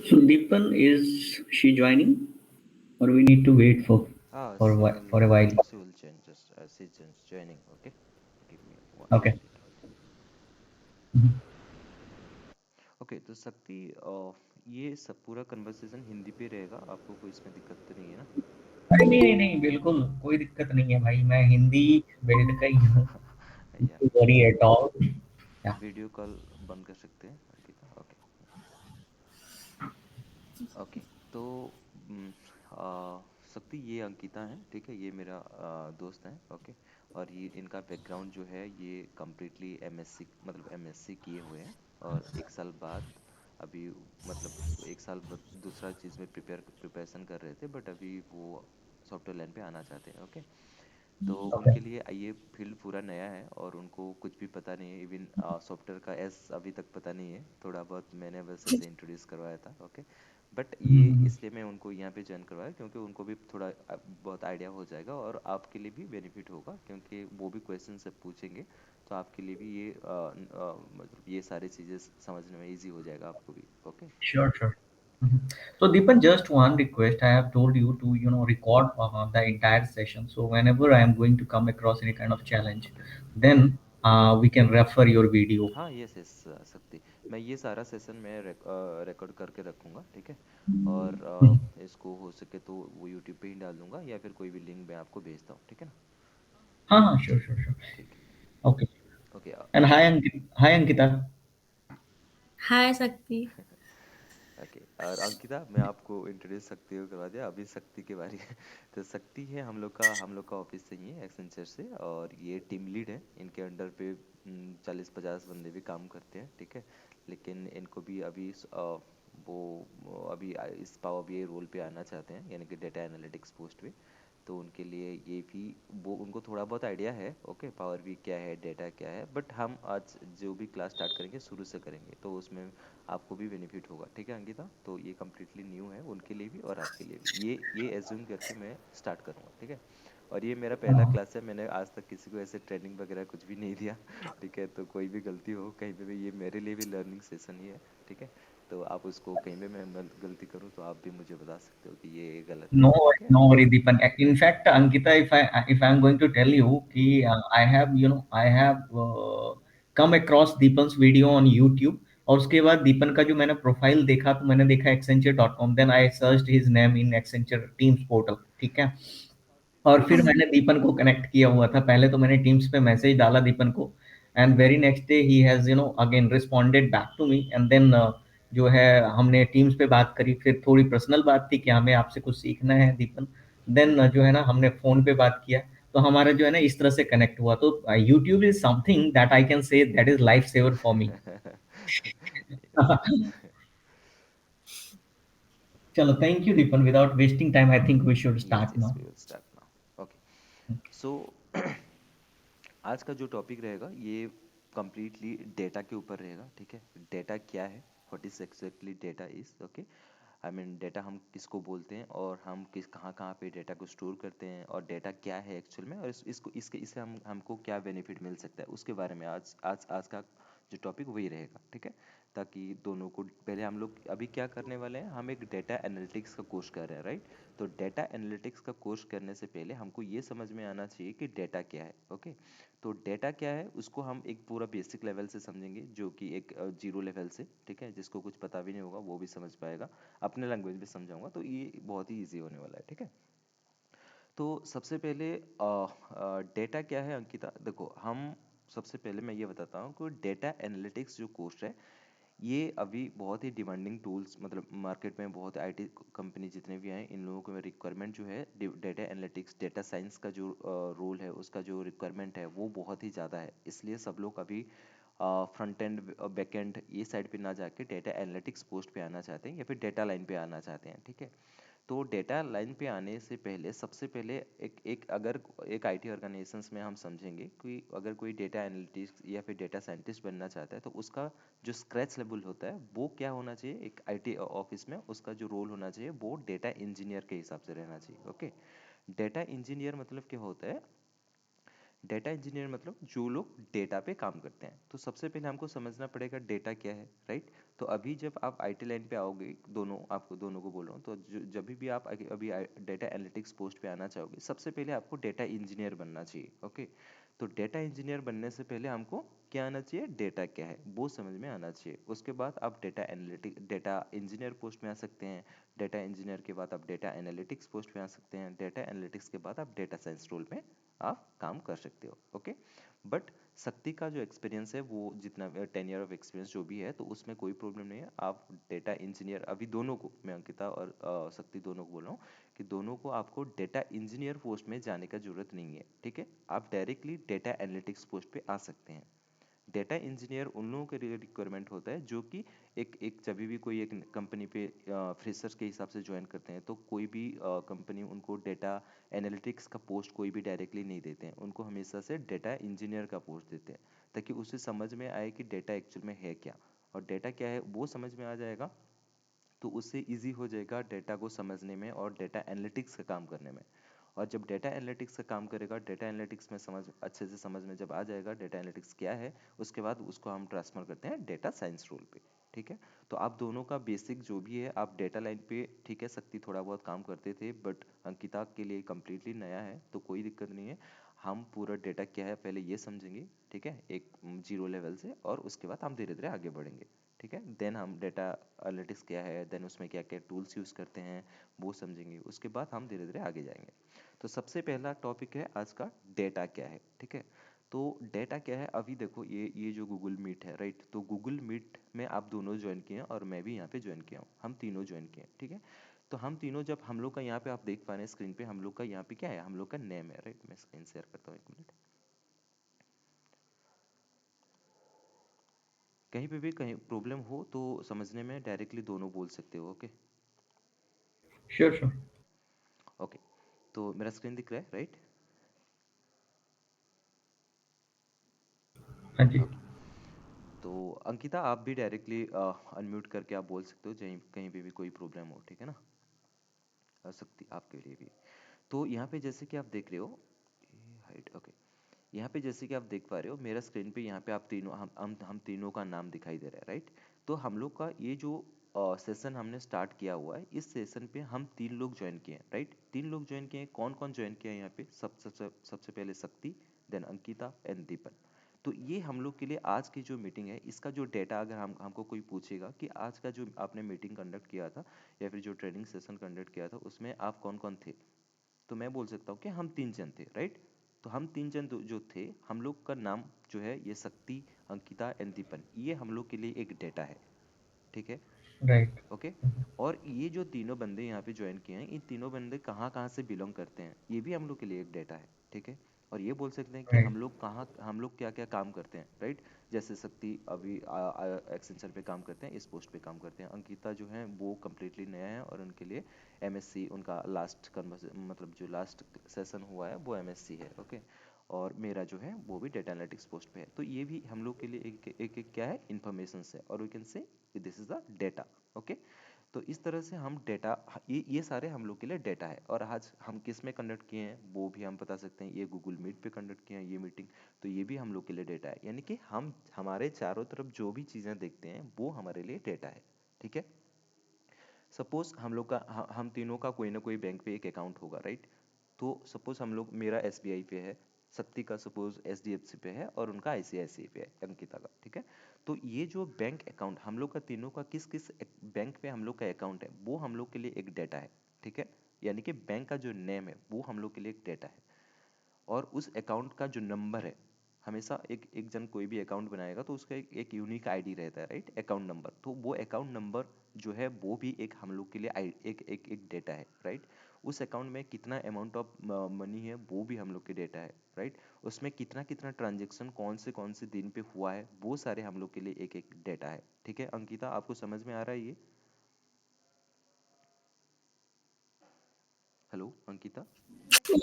Deepan, is she joining, or we need to wait for a while? She will change. Just she's just joining. Okay, give me one Okay. minute. Okay तो शक्ति ये सब पूरा conversation Hindi पे रहेगा, आपको कोई इसमें दिक्कत तो नहीं है ना? अरे नहीं नहीं नहीं, बिल्कुल कोई दिक्कत नहीं है भाई, मैं हिंदी बेल्ट का ही हूँ। या worry at all. Video call बंद कर सकते हैं अंकिता? ओके। ओके तो हम्म, शक्ति ये अंकिता है, ठीक है, ये मेरा दोस्त है। ओके। और ये इनका बैकग्राउंड जो है ये कम्प्लीटली एमएससी, मतलब एमएससी किए हुए हैं। और एक साल बाद अभी, मतलब एक साल बाद दूसरा चीज़ में प्रिपरेशन कर रहे थे, बट अभी वो सॉफ्टवेयर लाइन पे आना चाहते हैं। ओके। तो ओके। उनके लिए ये फील्ड पूरा नया है और उनको कुछ भी पता नहीं है, इवन सॉफ्टवेयर का एस अभी तक पता नहीं है, थोड़ा बहुत मैंने बस ऐसे इंट्रोड्यूस करवाया था। ओके। बट ये इसलिए मैं उनको यहाँ पे ज्वाइन करवाया क्योंकि उनको भी थोड़ा बहुत आइडिया हो जाएगा और आपके लिए भी बेनिफिट होगा, क्योंकि वो भी क्वेश्चन सब पूछेंगे। तो आपके लिए भी ये मतलब ये सारी चीज़ें समझने में इजी हो जाएगा आपको भी। Okay. Sure, sure. Mhm. So Deepan, just one request. I have told you to, record the entire session. So whenever I am going to come across any kind of challenge, then we can refer your video. हाँ, yes yes सकती, मैं ये सारा session मैं record करके रखूँगा, ठीक है। और Mhm. इसको हो सके तो वो यूट्यूब पे ही डाल दूंगा या फिर कोई भी लिंक मैं आपको भेजता हूँ, ठीक है ना? हाँ हाँ, sure, sure, sure. ठीक है। Okay. Okay. And hi Ankita. हाय शक्ति। ओके और अंकिता, मैं आपको इंट्रोड्यूस शक्ति को करवा दिया, अभी शक्ति के बारे में तो शक्ति है हम लोग का ऑफिस से ही है, एक्सेंचर से, और ये टीम लीड है। इनके अंडर पे 40-50 बंदे भी काम करते हैं, ठीक है। लेकिन इनको भी अभी वो अभी इस पावर बीआई रोल पे आना चाहते हैं, यानी कि डेटा एनालिटिक्स पोस्ट पे। तो उनके लिए ये भी, वो उनको थोड़ा बहुत आइडिया है, ओके, पावर भी क्या है, डेटा क्या है, बट हम आज जो भी क्लास स्टार्ट करेंगे शुरू से करेंगे, तो उसमें आपको भी बेनिफिट होगा, ठीक है अंकिता? तो ये कम्प्लीटली न्यू है उनके लिए भी और आपके लिए भी, ये एज्यूम करके मैं स्टार्ट करूँगा, ठीक है। और ये मेरा पहला हाँ क्लास है, मैंने आज तक किसी को ऐसे ट्रेनिंग वगैरह कुछ भी नहीं दिया ठीक है। तो कोई भी गलती हो कहीं पे भी, ये मेरे लिए भी लर्निंग सेशन ही है, ठीक है। तो आप उसको कहीं पे मैं गलती करूँ तो आप भी मुझे बता सकते हो कि ये गलत है, No, ठीक है। no worry, Deepan. In fact, Ankita, if I'm going to tell you, कि I have come across Deepan's video on YouTube. और उसके बाद दीपन का जो मैंने प्रोफाइल देखा तो मैंने देखा accenture.com. Then I searched his name in Accenture Teams portal. ठीक है। और फिर मैंने दीपन को कनेक्ट किया हुआ था, पहले तो मैंने टीम्स पे मैसेज डाला दीपन को, एंड वेरी नेक्स्ट डे ही has again responded back to me, and then जो है हमने टीम्स पे बात करी, फिर थोड़ी पर्सनल बात थी कि हमें आपसे कुछ सीखना है दीपन। देन जो है ना हमने फोन पे बात किया, तो हमारा जो है ना इस तरह से कनेक्ट हुआ। तो YouTube is something that I can say that is life saver for me. चलो, thank you Deepan, without wasting time I think we should yes start yes, now. We will start now. Okay. So आज का जो topic रहेगा ये completely data के ऊपर रहेगा, ठीक है। डेटा क्या है, what is exactly data is, okay. I mean data हम किसको बोलते हैं और हम किस कहाँ कहाँ पे डेटा को स्टोर करते हैं, और डेटा क्या है एक्चुअल में, और इसको इसके इससे हमको क्या बेनिफिट मिल सकता है, उसके बारे में आज आज आज का जो टॉपिक वही रहेगा, ठीक है। ताकि दोनों को, पहले हम लोग अभी क्या करने वाले हैं, हम एक डेटा एनालिटिक्स का कोर्स कर रहे हैं, राइट। तो डेटा एनालिटिक्स का कोर्स करने से पहले हमको ये समझ में आना चाहिए कि डेटा क्या है, ओके। तो डेटा क्या है उसको हम एक पूरा बेसिक लेवल से समझेंगे, जो कि एक जीरो लेवल से, ठीक है, जिसको कुछ पता भी नहीं होगा वो भी समझ पाएगा। अपने लैंग्वेज में समझाऊंगा तो ये बहुत ही ईजी होने वाला है, ठीक है। तो सबसे पहले डेटा क्या है अंकिता, देखो हम सबसे पहले मैं ये बताता हूँ कि डेटा एनालिटिक्स जो कोर्स है ये अभी बहुत ही डिमांडिंग टूल्स, मतलब मार्केट में बहुत आईटी कंपनी जितने भी हैं इन लोगों को रिक्वायरमेंट जो है डेटा एनालिटिक्स, डेटा साइंस का जो रोल है, उसका जो रिक्वायरमेंट है वो बहुत ही ज़्यादा है। इसलिए सब लोग अभी फ्रंट एंड बैक एंड ये साइड पे ना जाके डेटा एनालिटिक्स पोस्ट पे आना चाहते हैं या फिर डेटा लाइन पे आना चाहते हैं, ठीक है। तो डेटा लाइन पे आने से पहले सबसे पहले एक अगर एक आईटी ऑर्गेनाइजेशंस में हम समझेंगे कि अगर कोई डेटा एनालिटिक्स या फिर डेटा साइंटिस्ट बनना चाहता है तो उसका जो स्क्रैच लेवल होता है वो क्या होना चाहिए, एक आईटी ऑफिस में उसका जो रोल होना चाहिए वो डेटा इंजीनियर के हिसाब से रहना चाहिए, ओके। डेटा इंजीनियर मतलब क्या होता है, डेटा इंजीनियर मतलब जो लोग डेटा पे काम करते हैं। तो सबसे पहले हमको समझना पड़ेगा डेटा क्या है, राइट। तो अभी जब आप आईटी लाइन पे आओगे, दोनों आपको दोनों को बोल रहा हूँ, तो जब भी आप अभी डेटा एनालिटिक्स पोस्ट पे आना चाहोगे, सबसे पहले आपको डेटा इंजीनियर बनना चाहिए, ओके। तो डेटा इंजीनियर बनने से पहले हमको क्या आना चाहिए, डेटा क्या है वो समझ में आना चाहिए। उसके बाद आप डेटा इंजीनियर पोस्ट में आ सकते हैं। डेटा इंजीनियर के बाद आप डेटा एनालिटिक्स पोस्ट में आ सकते हैं। डेटा एनालिटिक्स के बाद आप डेटा साइंस रोल में आप काम कर सकते हो, ओके। बट शक्ति का जो एक्सपीरियंस है वो जितना 10 ईयर ऑफ एक्सपीरियंस जो भी है, तो उसमें कोई प्रॉब्लम नहीं है। आप डेटा इंजीनियर, अभी दोनों को, मैं अंकिता और शक्ति दोनों को बोल रहा हूँ कि दोनों को आपको डेटा इंजीनियर पोस्ट में जाने का जरूरत नहीं है, ठीक है। आप डायरेक्टली डेटा एनालिटिक्स पोस्ट पे आ सकते हैं। डेटा इंजीनियर उन लोगों के लिए रिक्वायरमेंट होता है जो कि एक एक जब भी कोई एक कंपनी पे फ्रेशर्स के हिसाब से ज्वाइन करते हैं, तो कोई भी कंपनी उनको डेटा एनालिटिक्स का पोस्ट कोई भी डायरेक्टली नहीं देते हैं, उनको हमेशा से डेटा इंजीनियर का पोस्ट देते हैं, ताकि उसे समझ में आए कि डेटा एक्चुअल में है क्या और डेटा क्या है वो समझ में आ जाएगा। तो उससे इजी हो जाएगा डेटा को समझने में और डेटा एनालिटिक्स का काम करने में। और जब डेटा एनालिटिक्स का काम करेगा, डेटा एनालिटिक्स में समझ अच्छे से समझ में जब आ जाएगा डेटा एनालिटिक्स क्या है, उसके बाद उसको हम ट्रांसफर करते हैं डेटा साइंस रोल पे, ठीक है। तो आप दोनों का बेसिक जो भी है, आप डेटा लाइन पे, ठीक है, शक्ति थोड़ा बहुत काम करते थे, बट अंकिता के लिए कम्प्लीटली नया है, तो कोई दिक्कत नहीं है। हम पूरा डेटा क्या है पहले ये समझेंगे, ठीक है, एक जीरो लेवल से, और उसके बाद हम धीरे धीरे आगे बढ़ेंगे, ठीक है। देन हम डेटा एनालिटिक्स क्या है, देन उसमें क्या क्या टूल्स यूज़ करते हैं वो समझेंगे, उसके बाद हम धीरे धीरे आगे जाएंगे। तो सबसे पहला टॉपिक है आज का, डेटा क्या है, ठीक है। तो डेटा क्या है, अभी देखो ये जो गूगल मीट है, राइट, तो गूगल मीट में आप दोनों ज्वाइन किए हैं और मैं भी यहाँ पे ज्वाइन किया हूँ, हम तीनों ज्वाइन किए हैं, ठीक है। तो हम तीनों, जब हम लोग का यहाँ पे आप देख पा रहे हैं स्क्रीन पे, हम लोग का यहाँ पे क्या है, हम लोग का नेम है, राइट। मैं स्क्रीन शेयर करता हूँ, एक मिनट। कहीं पे भी कहीं प्रॉब्लम हो तो समझने में डायरेक्टली दोनों बोल सकते हो, ओके। Sure sure. ओके, तो मेरा स्क्रीन दिख रहा है, राइट। हाँ जी। ओके, तो अंकिता आप भी डायरेक्टली अनम्यूट करके आप बोल सकते हो, कहीं कहीं पे भी कोई प्रॉब्लम हो, ठीक है ना। शक्ति आपके लिए भी। तो यहाँ पे जैसे कि आप देख रहे हो, हाइट, ओके, यहाँ पे जैसे कि आप देख पा रहे हो मेरा स्क्रीन पे, यहाँ पे आप तीनों, हम तीनों का नाम दिखाई दे रहा है, राइट। तो हम लोग का ये जो सेशन हमने स्टार्ट किया हुआ है, इस सेशन पे हम 3 लोग ज्वाइन किए हैं, राइट। 3 लोग ज्वाइन किए हैं, कौन कौन ज्वाइन किया है यहाँ पे, सबसे पहले शक्ति, देन अंकिता एंड दीपन। तो ये हम लोग के लिए आज की जो मीटिंग है, इसका जो डेटा, अगर हमको कोई पूछेगा कि आज का जो आपने मीटिंग कंडक्ट किया था या फिर जो ट्रेनिंग सेशन कंडक्ट किया था, उसमें आप कौन कौन थे, तो मैं बोल सकता हूँ कि हम 3 जन थे, राइट। तो हम 3 जन जो थे, हम लोग का नाम जो है, ये शक्ति, अंकिता एंड दीपन, ये हम लोग के लिए एक डेटा है, ठीक है, राइट। ओके। और ये जो तीनों बंदे यहाँ पे ज्वाइन किए हैं, इन तीनों बंदे कहाँ कहाँ से बिलोंग करते हैं, ये भी हम लोग के लिए एक डेटा है, ठीक है। और ये बोल सकते हैं कि राइट। हम लोग क्या क्या काम करते हैं, राइट। जैसे शक्ति अभी एक्सेंचर पे काम करते हैं, इस पोस्ट पे काम करते हैं। अंकिता जो है वो कम्प्लीटली नया है और उनके लिए एमएससी, उनका लास्ट मतलब जो लास्ट सेशन हुआ है वो एमएससी है, ओके। और मेरा जो है वो भी डेटा एनालिटिक्स पोस्ट पे है। तो ये भी हम लोग के लिए एक क्या है, इन्फॉर्मेशन है, और we can say this is the data, okay. तो इस तरह से हम डेटा, ये सारे हम लोग के लिए डेटा है। और आज हम किस में कंडक्ट किए हैं वो भी हम बता सकते हैं, ये गूगल मीट पे कंडक्ट किए हैं ये मीटिंग, तो ये भी हम लोग के लिए डेटा है। यानी कि हम हमारे चारों तरफ जो भी चीज़ें देखते हैं वो हमारे लिए डेटा है, ठीक है। सपोज हम लोग का, हम तीनों का कोई ना कोई बैंक पे एक अकाउंट होगा, राइट। तो सपोज हम लोग, मेरा एसबीआई पे है, शक्ति का सपोज एचडीएफसी पे है, और उनका आईसीआईसीआई पे है, अंकिता का, ठीक है। तो ये जो बैंक अकाउंट हम लोग का तीनों का, किस किस बैंक पे हम लोग का अकाउंट है, वो हम लोग के लिए एक डेटा है, ठीक है। यानी कि बैंक का जो नेम है वो हम लोग के लिए एक डेटा है। और उस अकाउंट का जो नंबर है, हमेशा एक एक जन कोई भी अकाउंट बनाएगा तो उसका एक यूनिक आईडी रहता है, राइट, अकाउंट नंबर। तो वो अकाउंट नंबर जो है वो भी एक हम लोग के लिए एक एक एक डेटा है, राइट। उस अकाउंट में कितना अमाउंट ऑफ मनी है वो भी हम लोग के डेटा है, राइट। उसमें कितना कितना ट्रांजेक्शन कौन से दिन पे हुआ है, वो सारे हम लोग के लिए एक एक डेटा है, ठीक है। अंकिता आपको समझ में आ रहा है ये? हेलो अंकिता।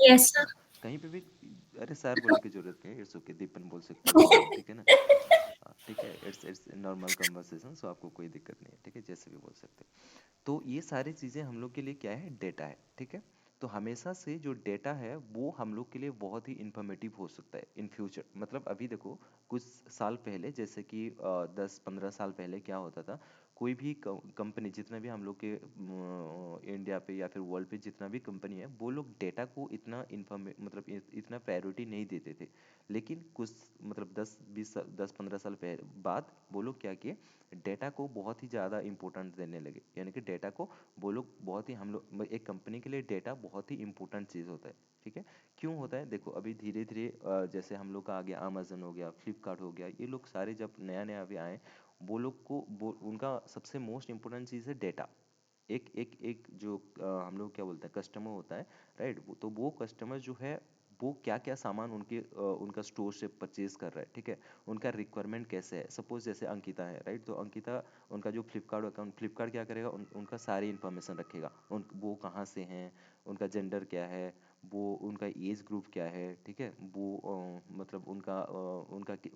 Yes sir. कहीं पे भी, अरे सर बोलने की जरूरत नहीं है, इट्स ओके, दीपन बोल सकते हो आप भी, ठीक है ना। हाँ, ठीक है, इट्स नॉर्मल कन्वर्सेशन, सो आपको कोई दिक्कत नहीं है, ठीक है, जैसे भी बोल सकते हो। तो ये सारी चीज़ें हम लोग के लिए क्या है, डेटा है, ठीक है। तो हमेशा से जो डेटा है वो हम लोग के लिए बहुत ही इंफॉर्मेटिव हो सकता है इन फ्यूचर। मतलब अभी देखो, कुछ साल पहले, जैसे कि 10-15 साल पहले क्या होता था, कोई भी कंपनी, जितना भी हम लोग के इंडिया पे या फिर वर्ल्ड पे जितना भी कंपनी है, वो लोग डेटा को इतना मतलब इतना प्रायोरिटी नहीं देते थे। लेकिन कुछ मतलब 10-15 साल पहले बाद वो लोग क्या किए, डेटा को बहुत ही ज़्यादा इंपॉर्टेंट देने लगे। यानी कि डेटा को वो लोग बहुत ही, हम लोग, एक कंपनी के लिए डेटा बहुत ही इंपॉर्टेंट चीज़ होता है। ठीक है, क्यों होता है? देखो, अभी धीरे धीरे जैसे हम लोग का आ गया अमेजन हो गया, फ्लिपकार्ट हो गया, ये लोग सारे जब नया नया अभी आए, वो उनका सबसे मोस्ट इंपॉर्टेंट चीज़ है डेटा। एक एक एक जो हम लोग क्या बोलते हैं, कस्टमर होता है, राइट? तो वो कस्टमर जो है, वो क्या क्या सामान उनका स्टोर से परचेज कर रहा है, ठीक है, उनका रिक्वायरमेंट कैसे है। सपोज जैसे अंकिता है, राइट? तो अंकिता, उनका जो फ्लिपकार्ट अकाउंट, फ्लिपकार्ट क्या करेगा, उनका सारी इन्फॉर्मेशन रखेगा, वो कहाँ से हैं, उनका जेंडर क्या है, वो उनका एज ग्रुप क्या है, ठीक है, वो मतलब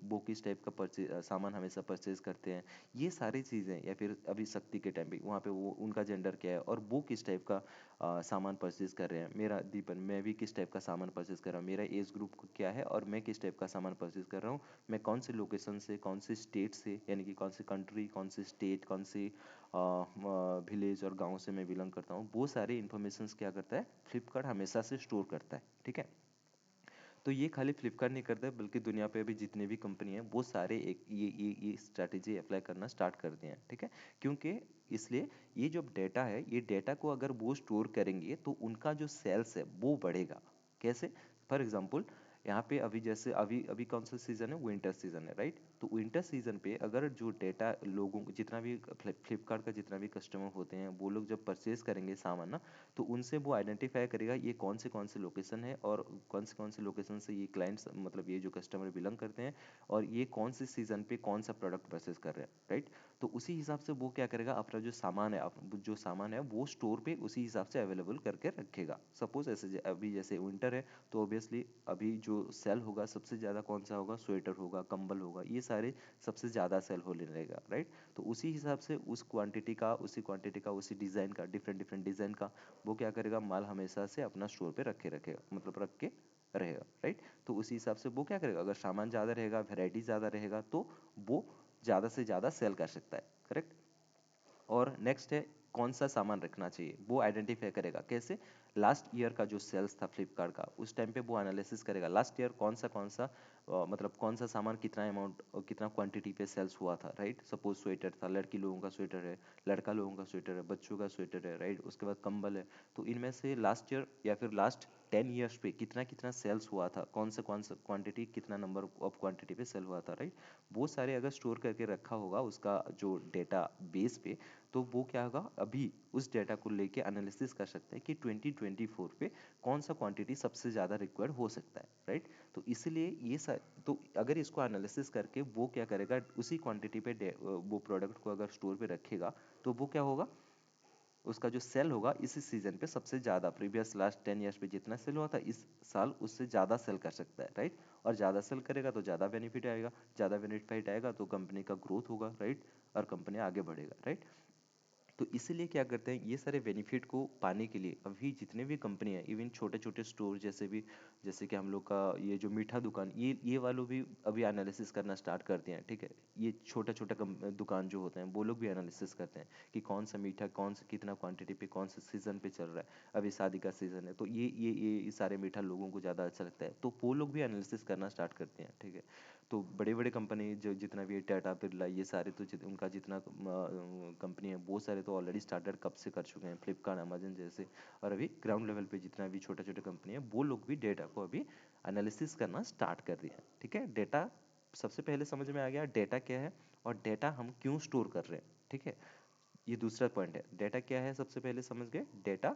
वो किस टाइप का सामान हमेशा परचेज करते हैं, ये सारी चीज़ें। या फिर अभी शक्ति के टाइम पे वहाँ पे वो उनका जेंडर क्या है और वो किस टाइप का सामान परचेज कर रहे हैं। मेरा दीपन, मैं भी किस टाइप का सामान परचेज कर रहा हूँ, मेरा एज ग्रुप क्या है और मैं किस टाइप का सामान परचेज कर रहा हूँ, मैं कौन से लोकेशन से, कौन से स्टेट से, यानी कि कौन से कंट्री, कौन से स्टेट, कौन से विलेज और गांव से मैं बिलोंग करता हूँ, वो सारे इन्फॉर्मेशन क्या करता है, फ्लिपकार्ट हमेशा से स्टोर करता है। ठीक है, तो ये खाली फ्लिपकार्ट नहीं करता है, बल्कि दुनिया पे अभी जितने भी कंपनी हैं वो सारे एक ये स्ट्रैटेजी अप्लाई करना स्टार्ट कर दिए हैं। ठीक है, क्योंकि इसलिए ये जो डेटा है, ये डेटा को अगर वो स्टोर करेंगे तो उनका जो सेल्स है वो बढ़ेगा। कैसे? फॉर एग्जाम्पल, यहाँ पे अभी जैसे अभी अभी कौन सा सीज़न है, विंटर सीज़न है, राइट? तो विंटर सीज़न पे अगर जो डेटा लोगों को, जितना भी फ्लिपकार्ट का जितना भी कस्टमर होते हैं, वो लोग जब परचेज करेंगे सामान ना, तो उनसे वो आइडेंटिफाई करेगा ये कौन से लोकेशन है और कौन से लोकेशन से ये क्लाइंट्स, मतलब ये जो कस्टमर बिलोंग करते हैं, और ये कौन से सीज़न पे कौन सा प्रोडक्ट परचेज कर रहे हैं, राइट? तो उसी हिसाब से वो क्या करेगा, अपना जो सामान है वो स्टोर पे उसी हिसाब से अवेलेबल करके रखेगा। सपोज ऐसे अभी जैसे विंटर है, तो ऑब्वियसली अभी जो सेल होगा सबसे ज़्यादा कौन सा होगा, स्वेटर होगा, कंबल होगा, ये सारे सबसे ज़्यादा सेल होने लगेगा, राइट? तो उसी हिसाब से उसी डिज़ाइन का, डिफरेंट डिफरेंट डिज़ाइन का वो क्या करेगा, माल हमेशा से अपना स्टोर पे रखे रखेगा, मतलब रख के रहेगा, राइट? तो उसी हिसाब से वो क्या करेगा, अगर सामान ज़्यादा रहेगा, वैरायटी ज़्यादा रहेगा, तो वो ज़्यादा से ज़्यादा सेल कर सकता है। करेक्ट? और नेक्स्ट है, कौन सा सामान रखना चाहिए, वो आइडेंटिफाई करेगा। कैसे? लास्ट ईयर का जो सेल्स था फ्लिपकार्ट का, उस टाइम पे वो एनालिसिस करेगा लास्ट ईयर कौन सा मतलब कौन सा सामान कितना अमाउंट और कितना क्वांटिटी पे सेल्स हुआ था, राइट? सपोज स्वेटर था, लड़की लोगों का स्वेटर है, लड़का लोगों का स्वेटर है, बच्चों का स्वेटर है, राइट? उसके बाद कंबल है। तो इनमें से लास्ट ईयर या फिर लास्ट 10 ईयर्स पे कितना कितना सेल्स हुआ था, कौन सा क्वांटिटी, कितना नंबर ऑफ क्वांटिटी पे सेल हुआ था, राइट? वो सारे अगर स्टोर करके रखा होगा उसका जो डेटा बेस पे, तो वो क्या होगा, अभी उस डेटा को लेके एनालिसिस कर सकते हैं कि 2024 पे कौन सा क्वांटिटी सबसे ज़्यादा रिक्वायर्ड हो सकता है, राइट? तो इसलिए तो अगर इसको एनालिसिस करके वो क्या करेगा, उसी क्वांटिटी पे वो प्रोडक्ट को अगर स्टोर पे रखेगा, तो वो क्या होगा, उसका जो सेल होगा इसी सीजन पे सबसे ज़्यादा, प्रीवियस लास्ट 10 ईयर्स पे जितना सेल हुआ था इस साल उससे ज़्यादा सेल कर सकता है, राइट? और ज़्यादा सेल करेगा तो ज़्यादा बेनिफिट आएगा, ज़्यादा बेनिफिट आएगा तो कंपनी का ग्रोथ होगा, राइट? और कंपनी आगे बढ़ेगा, राइट? तो इसीलिए क्या करते हैं, ये सारे बेनिफिट को पाने के लिए अभी जितने भी कंपनी है, इवन छोटे छोटे स्टोर जैसे कि हम लोग का ये जो मीठा दुकान, ये वालों भी अभी एनालिसिस करना स्टार्ट करते हैं। ठीक है, ये छोटा छोटा दुकान जो होते हैं वो लोग भी एनालिसिस करते हैं कि कौन सा मीठा, कौन सा कितना क्वांटिटी पे, कौन सा सीजन पे चल रहा है। अभी शादी का सीजन है तो ये सारे मीठा लोगों को ज़्यादा अच्छा लगता है, तो वो लोग भी एनालिसिस करना स्टार्ट करते हैं। ठीक है, तो बड़े बड़े कंपनी जो जितना भी टाटा बिरला, ये सारे तो उनका जितना कंपनी है वो सारे तो ऑलरेडी स्टार्टेड कब से कर चुके हैं, फ्लिपकार्ट, अमेजन जैसे। और अभी ग्राउंड लेवल पे जितना भी छोटे छोटे कंपनी है वो लोग भी डेटा को अभी एनालिसिस करना स्टार्ट कर दिया है। ठीक है, डेटा सबसे पहले समझ में आ गया डेटा क्या है और डेटा हम क्यों स्टोर कर रहे हैं। ठीक है, ये दूसरा पॉइंट है, डेटा क्या है सबसे पहले समझ गए। डेटा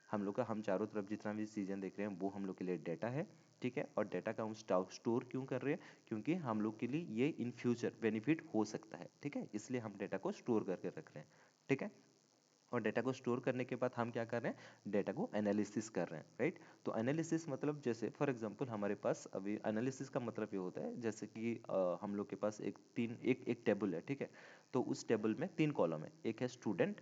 हम लोग का, हम चारों तरफ जितना भी सीजन देख रहे हैं वो हम लोग के लिए डेटा है। ठीक है, और डेटा का हम स्टोर क्यों कर रहे हैं, क्योंकि हम लोग के लिए ये इन फ्यूचर बेनिफिट हो सकता है। ठीक है, इसलिए हम डेटा को स्टोर करके रख रहे हैं। ठीक है, और डेटा को स्टोर करने के बाद हम क्या कर रहे हैं, डेटा को एनालिसिस कर रहे हैं, राइट? तो एनालिसिस मतलब जैसे फॉर एग्जांपल हमारे पास अभी एनालिसिस का मतलब ये होता है जैसे कि हम लोग के पास एक टेबल है। ठीक है, तो उस टेबल में 3 कॉलम है, एक है स्टूडेंट,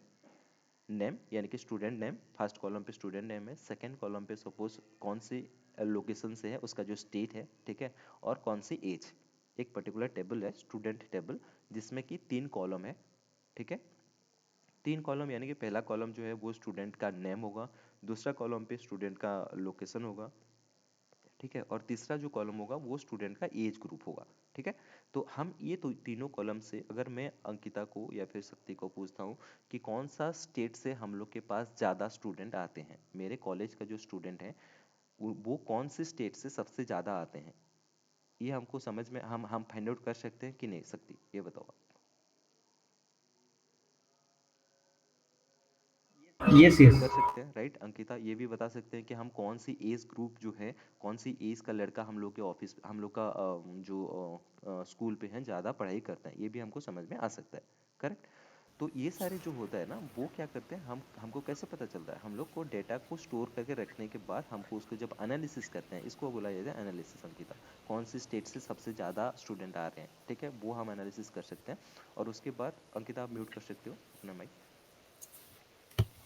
नेम यानी कि स्टूडेंट नेम, फर्स्ट कॉलम पे स्टूडेंट नेम है, सेकंड कॉलम पे सपोज कौन सी लोकेशन से है, उसका जो स्टेट है, ठीक है, और कौन सी एज। एक पर्टिकुलर टेबल है स्टूडेंट टेबल, जिसमें कि 3 कॉलम है, ठीक है। 3 कॉलम यानी कि पहला कॉलम जो है वो स्टूडेंट का नेम होगा, दूसरा कॉलम पे स्टूडेंट का लोकेशन होगा, ठीक है, और तीसरा जो कॉलम होगा वो स्टूडेंट का एज ग्रुप होगा, ठीक है। तो हम ये तो तीनों कॉलम से अगर मैं अंकिता को या फिर शक्ति को पूछता हूँ कि कौन सा स्टेट से हम लोग के पास ज़्यादा स्टूडेंट आते हैं, मेरे कॉलेज का जो स्टूडेंट है वो कौन से स्टेट से सबसे ज़्यादा आते हैं, ये हमको समझ में हम फाइंड आउट कर सकते हैं कि नहीं, सकती ये बताओ आप। Yes yes. कर सकते हैं राइट। अंकिता ये भी बता सकते हैं कि हम कौन सी एज ग्रुप जो है, कौन सी एज का लड़का हम लोग के ऑफिस, हम लोग का जो स्कूल पे है ज़्यादा पढ़ाई करता है, ये भी हमको समझ में आ सकता है, करेक्ट। तो ये सारे जो होता है ना, वो क्या करते हैं, हम हमको कैसे पता चलता है, हम लोग को डेटा को स्टोर करके रखने के बाद हमको उसको जब एनालिसिस करते हैं, इसको बोला जाता है एनालिसिस अंकिता। कौन सी स्टेट से सबसे ज़्यादा स्टूडेंट आ रहे हैं, ठीक है, वो हम एनालिसिस कर सकते हैं। और उसके बाद अंकिता आप म्यूट कर सकते हो अपना माइक।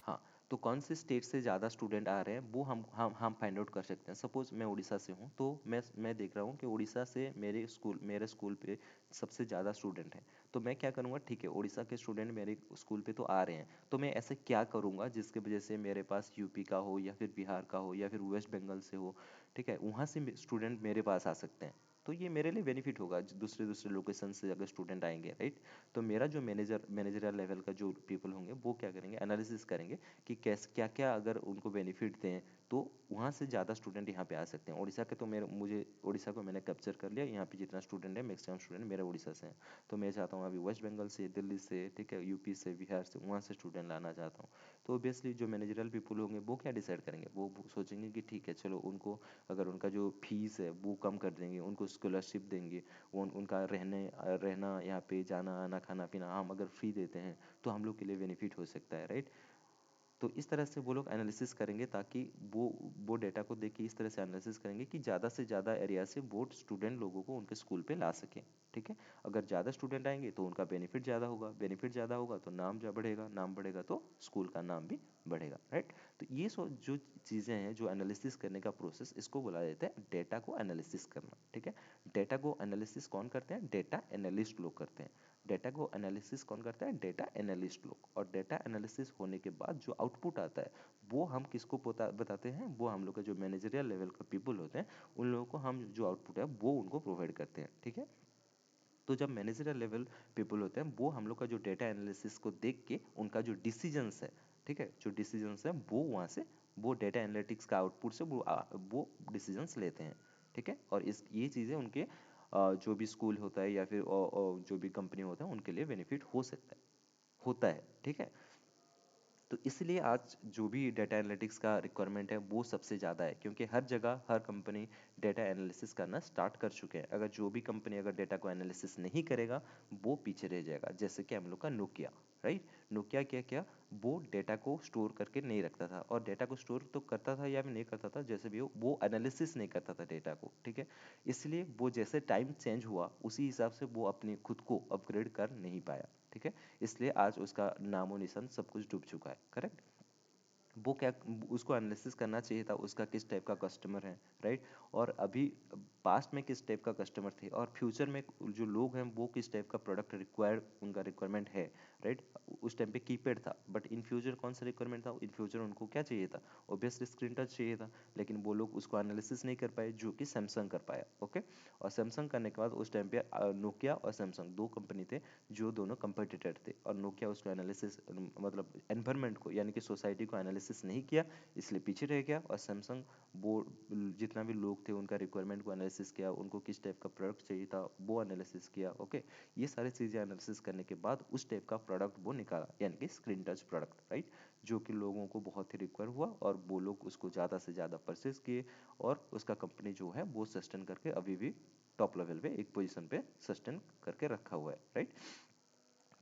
हाँ, तो कौन से स्टेट से ज़्यादा स्टूडेंट आ रहे हैं वो हम फाइंड आउट कर सकते हैं। सपोज मैं उड़ीसा से हूँ, तो मैं देख रहा हूँ कि उड़ीसा से मेरे स्कूल पे सबसे ज़्यादा स्टूडेंट हैं। तो मैं क्या करूँगा, ठीक है, उड़ीसा के स्टूडेंट मेरे स्कूल पे तो आ रहे हैं, तो मैं ऐसे क्या करूँगा जिसकी वजह से मेरे पास यूपी का हो या फिर बिहार का हो या फिर वेस्ट बंगाल से हो, ठीक है, वहाँ से स्टूडेंट मेरे पास आ सकते हैं। तो ये मेरे लिए बेनिफिट होगा, दूसरे दूसरे लोकेशन से अगर स्टूडेंट आएंगे, राइट। तो मेरा जो मैनेजरियल लेवल का जो पीपल होंगे वो क्या करेंगे, एनालिसिस करेंगे कि कैसे क्या क्या अगर उनको बेनिफिट दें तो वहाँ से ज़्यादा स्टूडेंट यहाँ पे आ सकते हैं। उड़ीसा के तो मुझे उड़ीसा को मैंने कैप्चर कर लिया, यहाँ पे जितना स्टूडेंट है मैक्सिमम स्टूडेंट मेरा उड़ीसा से है। तो मैं चाहता हूँ अभी वेस्ट बंगाल से, दिल्ली से, ठीक है, यूपी से, बिहार से, वहाँ से स्टूडेंट लाना चाहता हूँ। तो ऑब्वियसली जो मैनेजरल पीपल होंगे वो क्या डिसाइड करेंगे, वो सोचेंगे कि ठीक है चलो उनको, अगर उनका जो फीस है वो कम कर देंगे, उनको स्कॉलरशिप देंगे, वो उनका रहना यहाँ पे जाना आना खाना पीना हम अगर फ्री देते हैं तो हम लोग के लिए बेनिफिट हो सकता है, राइट। तो इस तरह से वो लोग एनालिसिस करेंगे, ताकि वो डेटा को देख के इस तरह से एनालिसिस करेंगे कि ज़्यादा से ज़्यादा एरिया से वो स्टूडेंट लोगों को उनके स्कूल पे ला सकें, ठीक है। अगर ज़्यादा स्टूडेंट आएंगे तो उनका बेनिफिट ज़्यादा होगा, बेनिफिट ज़्यादा होगा तो नाम बढ़ेगा, नाम बढ़ेगा तो स्कूल का नाम भी बढ़ेगा, राइट। तो ये जो चीज़ें हैं, जो एनालिसिस करने का प्रोसेस, इसको बोला जाता है डेटा को एनालिसिस करना, ठीक है। डेटा को एनालिसिस कौन करते हैं, डेटा एनालिस्ट लोग करते हैं। डेटा को एनालिसिस कौन करता है, डेटा एनालिस्ट लोग। और डेटा एनालिसिस होने के बाद जो आउटपुट आता है वो हम किसको बताते हैं, वो हम लोग का जो मैनेजरियल लेवल का पीपल होते हैं उन लोगों को हम जो आउटपुट है वो उनको प्रोवाइड करते हैं, ठीक है। तो जब मैनेजरियल लेवल पीपल होते हैं वो हम लोग का जो डेटा एनालिसिस को देख के उनका जो डिसीजंस है, ठीक है, जो डिसीजंस है वो वहाँ से, वो डेटा एनालिटिक्स का आउटपुट से वो डिसीजंस लेते हैं, ठीक है। और ये चीज़ें उनके जो भी स्कूल होता है या फिर जो भी कंपनी होता है उनके लिए बेनिफिट हो सकता है, होता है, ठीक है। तो इसलिए आज जो भी डेटा एनालिटिक्स का रिक्वायरमेंट है वो सबसे ज़्यादा है, क्योंकि हर जगह हर कंपनी डेटा एनालिसिस करना स्टार्ट कर चुके हैं। अगर जो भी कंपनी अगर डेटा को एनालिसिस नहीं करेगा वो पीछे रह जाएगा। जैसे कि हम लोग का नोकिया, राइट। नोकिया क्या क्या, वो डेटा को स्टोर करके नहीं रखता था, और डेटा को स्टोर तो करता था या फिर नहीं करता था, जैसे भी हो, वो एनालिसिस नहीं करता था डेटा को, ठीक है। इसलिए वो जैसे टाइम चेंज हुआ उसी हिसाब से वो अपने खुद को अपग्रेड कर नहीं पाया, ठीक है। इसलिए आज उसका नामो निशान सब कुछ डूब चुका है, करेक्ट। वो क्या, उसको एनालिसिस करना चाहिए था उसका किस टाइप का कस्टमर है, राइट। और अभी पास्ट में किस टाइप का कस्टमर थे, और फ्यूचर में जो लोग हैं वो किस टाइप का प्रोडक्ट उनका रिक्वायरमेंट है, राइट। उस टाइम पे कीपैड था, बट इन फ्यूचर कौन सा रिक्वायरमेंट था, इन फ्यूचर उनको क्या चाहिए था, ऑब्वियसली स्क्रीन टच चाहिए था। लेकिन वो लोग उसको एनालिसिस नहीं कर पाए, जो कि सैमसंग कर पाया, ओके। और सैमसंग करने के बाद उस टाइम पे नोकिया और सैमसंग दो कंपनी थे जो दोनों कंपटीटर थे। और नोकिया उसको एनालिसिस, मतलब एनवायरनमेंट को यानी कि सोसाइटी को एनालिसिस नहीं किया, इसलिए पीछे रह गया। और सैमसंग वो जितना भी लोग थे उनका रिक्वायरमेंट को एनालिसिस किया, उनको किस टाइप का प्रोडक्ट चाहिए था वो एनालिसिस किया, ओके। ये सारी चीज़ें एनालिसिस करने के बाद उस टाइप का प्रोडक्ट वो निकाला, यानी कि स्क्रीन टच प्रोडक्ट, राइट। जो कि लोगों को बहुत ही रिक्वायर हुआ और वो लोग उसको ज़्यादा से ज़्यादा परचेज किए, और उसका कंपनी जो है वो सस्टेन करके अभी भी टॉप लेवल पे एक पोजीशन पे सस्टेन करके रखा हुआ है, राइट।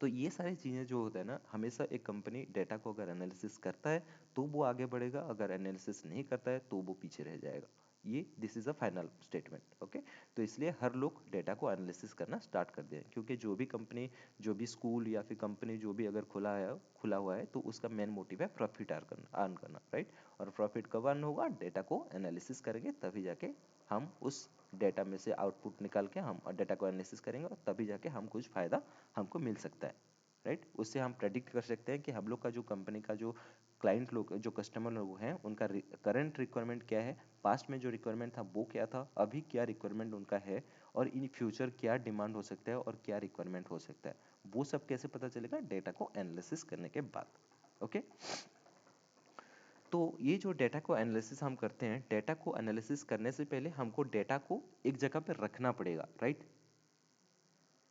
तो ये सारी चीज़ें जो होता है ना, हमेशा एक कंपनी डेटा को अगर एनालिसिस करता है तो वो आगे बढ़ेगा, अगर एनालिसिस नहीं करता है तो वो पीछे रह जाएगा। ये this is a final statement. Okay, तो इसलिए हर लोग डेटा को एनालिसिस करना स्टार्ट कर दें, क्योंकि जो भी कंपनी, जो भी स्कूल या फिर कंपनी जो भी अगर खुला हुआ है तो उसका मेन मोटिव है प्रॉफिट अर्न करना, राइट। और प्रॉफिट कब अर्न होगा, डेटा को एनालिसिस करेंगे तभी जाके हम उस डेटा में से आउटपुट निकाल के हम डेटा को एनालिसिस करेंगे और तभी जाके हम कुछ फ़ायदा हमको मिल सकता है, राइट। उससे हम प्रेडिक्ट कर सकते हैं कि हम लोग का जो कंपनी का जो क्लाइंट लोग, जो कस्टमर लोग हैं, उनका करंट रिक्वायरमेंट क्या है, पास्ट में जो रिक्वायरमेंट था वो क्या था, अभी क्या रिक्वायरमेंट उनका है, और इन फ्यूचर क्या डिमांड हो सकता है और क्या रिक्वायरमेंट हो सकता है। वो सब कैसे पता चलेगा, डेटा को एनालिसिस करने के बाद। ओके, तो ये जो डेटा को एनालिसिस हम करते हैं, डेटा को एनालिसिस करने से पहले हमको डेटा को एक जगह पे रखना पड़ेगा, राइट।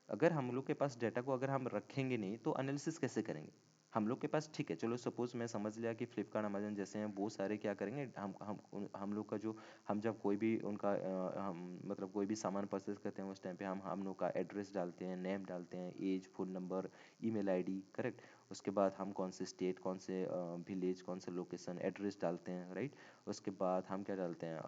अगर हम लोग के पास डेटा को अगर हम रखेंगे नहीं तो एनालिसिस कैसे करेंगे। हम लोग के पास, ठीक है, चलो सपोज मैं समझ लिया कि फ्लिपकार्ट अमेजन जैसे हैं वो सारे क्या करेंगे, हम लोग का जो, हम जब कोई भी उनका हम मतलब कोई भी सामान परचेज करते हैं उस टाइम पे हम लोग का एड्रेस डालते हैं, नेम डालते हैं, age, phone number, email ID, correct. उसके बाद हम कौन से स्टेट, कौन से विलेज, कौन से लोकेशन, एड्रेस डालते हैं, राइट। उसके बाद हम क्या डालते हैं,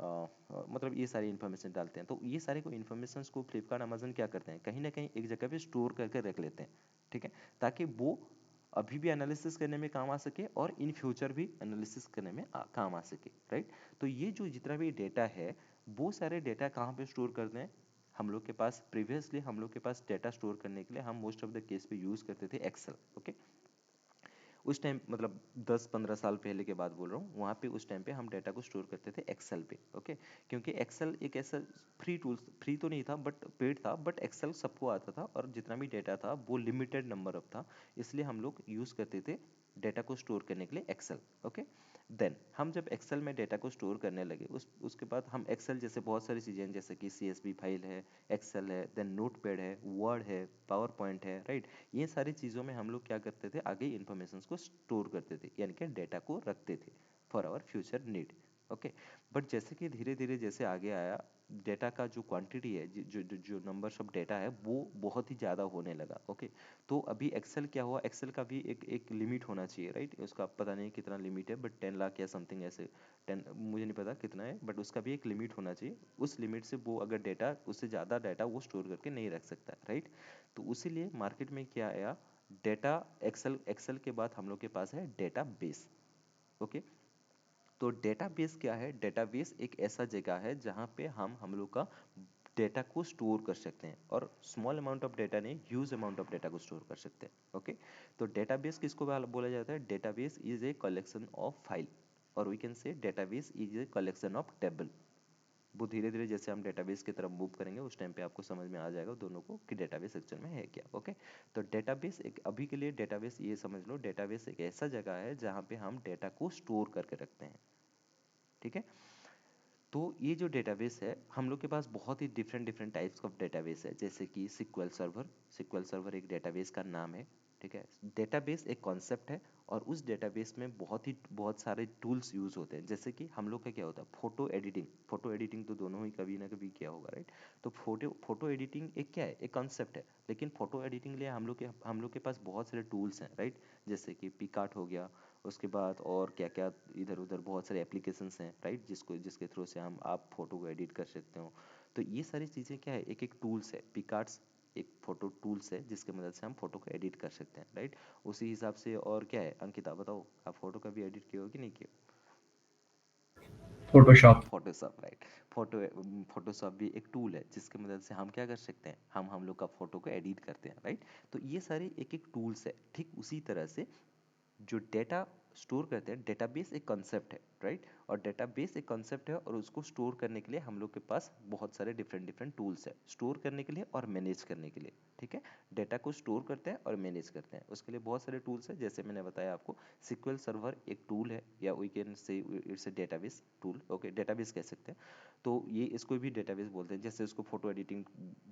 मतलब ये सारी इन्फॉर्मेशन डालते हैं। तो ये सारे को इन्फॉर्मेशन को फ्लिपकार्ट अमेजन क्या करते हैं, कहीं ना कहीं एक जगह पे स्टोर करके रख लेते हैं, ठीक है, ताकि वो अभी भी एनालिसिस करने में काम आ सके और इन फ्यूचर भी एनालिसिस करने में काम आ सके, राइट। तो ये जो जितना भी डेटा है, वो सारे डेटा कहाँ पे स्टोर करते हैं, हम लोग के पास प्रीवियसली हम लोग के पास डेटा स्टोर करने के लिए हम मोस्ट ऑफ द केस पे यूज़ करते थे एक्सेल। ओके, उस टाइम मतलब 10-15 साल पहले के बात बोल रहा हूँ, वहाँ पे उस टाइम पे हम डेटा को स्टोर करते थे एक्सेल पे। ओके, क्योंकि एक्सेल एक ऐसा फ्री टूल्स, फ्री तो नहीं था बट पेड था, बट एक्सेल सबको आता था और जितना भी डेटा था वो लिमिटेड नंबर ऑफ था, इसलिए हम लोग यूज़ करते थे डेटा को स्टोर करने के लिए एक्सेल। ओके, देन हम जब एक्सेल में डेटा को स्टोर करने लगे, उसके बाद हम एक्सेल जैसे बहुत सारी चीज़ें हैं, जैसे कि CSV फाइल है, एक्सेल है, देन नोट पैड है, वर्ड है, पावर पॉइंट है, राइट। ये सारी चीज़ों में हम लोग क्या करते थे, आगे इन्फॉर्मेशन को स्टोर करते थे, यानी कि डेटा को रखते थे for our future need. Okay, but जैसे कि धीरे धीरे जैसे आगे आया, डेटा का जो क्वांटिटी है, जो नंबर्स ऑफ डेटा है वो बहुत ही ज़्यादा होने लगा। ओके, तो अभी एक्सेल क्या हुआ, एक्सेल का भी एक लिमिट होना चाहिए, राइट। उसका पता नहीं कितना लिमिट है, बट 10 लाख या समथिंग ऐसे, 10, मुझे नहीं पता कितना है, बट उसका भी एक लिमिट होना चाहिए। उस लिमिट से वो अगर डेटा, उससे ज़्यादा डाटा वो स्टोर करके नहीं रख सकता, राइट। तो उसीलिए मार्केट में क्या आया, डेटा, एक्सेल, एक्सेल के बाद हम लोग के पास है डेटा बेस। ओके, तो डेटाबेस क्या है, डेटाबेस एक ऐसा जगह है जहाँ पे हम लोग का डेटा को स्टोर कर सकते हैं, और स्मॉल अमाउंट ऑफ डेटा नहीं, ह्यूज अमाउंट ऑफ डेटा को स्टोर कर सकते हैं। ओके, तो डेटाबेस किसको बोला जाता है, database is a collection of file, और we can say database is a collection of table. वो धीरे धीरे जैसे हम डेटाबेस की तरफ मूव करेंगे उस टाइम पे आपको समझ में आ जाएगा दोनों को कि डेटाबेस एक्चुअल में है क्या। ओके, तो डेटाबेस एक, अभी के लिए डेटाबेस ये समझ लो, डेटाबेस एक ऐसा जगह है जहाँ पे हम डेटा को स्टोर करके रखते हैं, ठीक है। तो ये जो डेटाबेस है, हम लोग के पास बहुत ही different different types of database है, जैसे कि सिक्वल सर्वर। सिक्वल सर्वर एक डेटाबेस का नाम है, ठीक है। डेटाबेस एक कॉन्सेप्ट है, और उस डेटाबेस में बहुत सारे टूल्स यूज़ होते हैं, जैसे कि हम लोग का क्या होता है, फोटो एडिटिंग। फोटो एडिटिंग तो दोनों ही कभी ना कभी किया होगा, राइट। तो फोटो फोटो एडिटिंग एक क्या है, एक कॉन्सेप्ट है, लेकिन फोटो एडिटिंग लिए हम लोग के पास बहुत सारे टूल्स हैं, राइट। जैसे कि पिकार्ट हो गया, उसके बाद और क्या क्या, इधर उधर बहुत सारे एप्लीकेशंस हैं, राइट, जिसके थ्रू से आप फोटो को एडिट कर सकते हो। तो ये सारी चीज़ें क्या है, एक एक टूल्स है। पिकार्ट्स एक फोटो टूल्स है जिसके मदद से हम फोटो को एडिट कर सकते हैं, राइट। उसी हिसाब से और क्या है, अंकिता बताओ, आप फोटो का भी एडिट किए हो कि नहीं किए फोटोशॉप। हो। Photoshop, right. फोटो फोटोशॉप भी एक टूल है जिसकी मदद से हम क्या कर सकते हैं, हम लोग का फोटो को एडिट करते हैं, राइट। तो ये सारे एक एक टूल्स है। ठीक उसी तरह से जो डेटा स्टोर करते हैं, डेटाबेस एक कॉन्सेप्ट है, राइट। और डेटाबेस एक कॉन्सेप्ट है, और उसको स्टोर करने के लिए हम लोग के पास बहुत सारे डिफरेंट डिफरेंट टूल्स है, स्टोर करने के लिए और मैनेज करने के लिए, ठीक है। डेटा को स्टोर करते हैं और मैनेज करते हैं, उसके लिए बहुत सारे टूल्स है, जैसे मैंने बताया आपको। सिक्वल सर्वर एक टूल है, या we can say it's a database tool. Okay, database कह सकते हैं। तो ये इसको भी डेटाबेस बोलते हैं, जैसे उसको फोटो एडिटिंग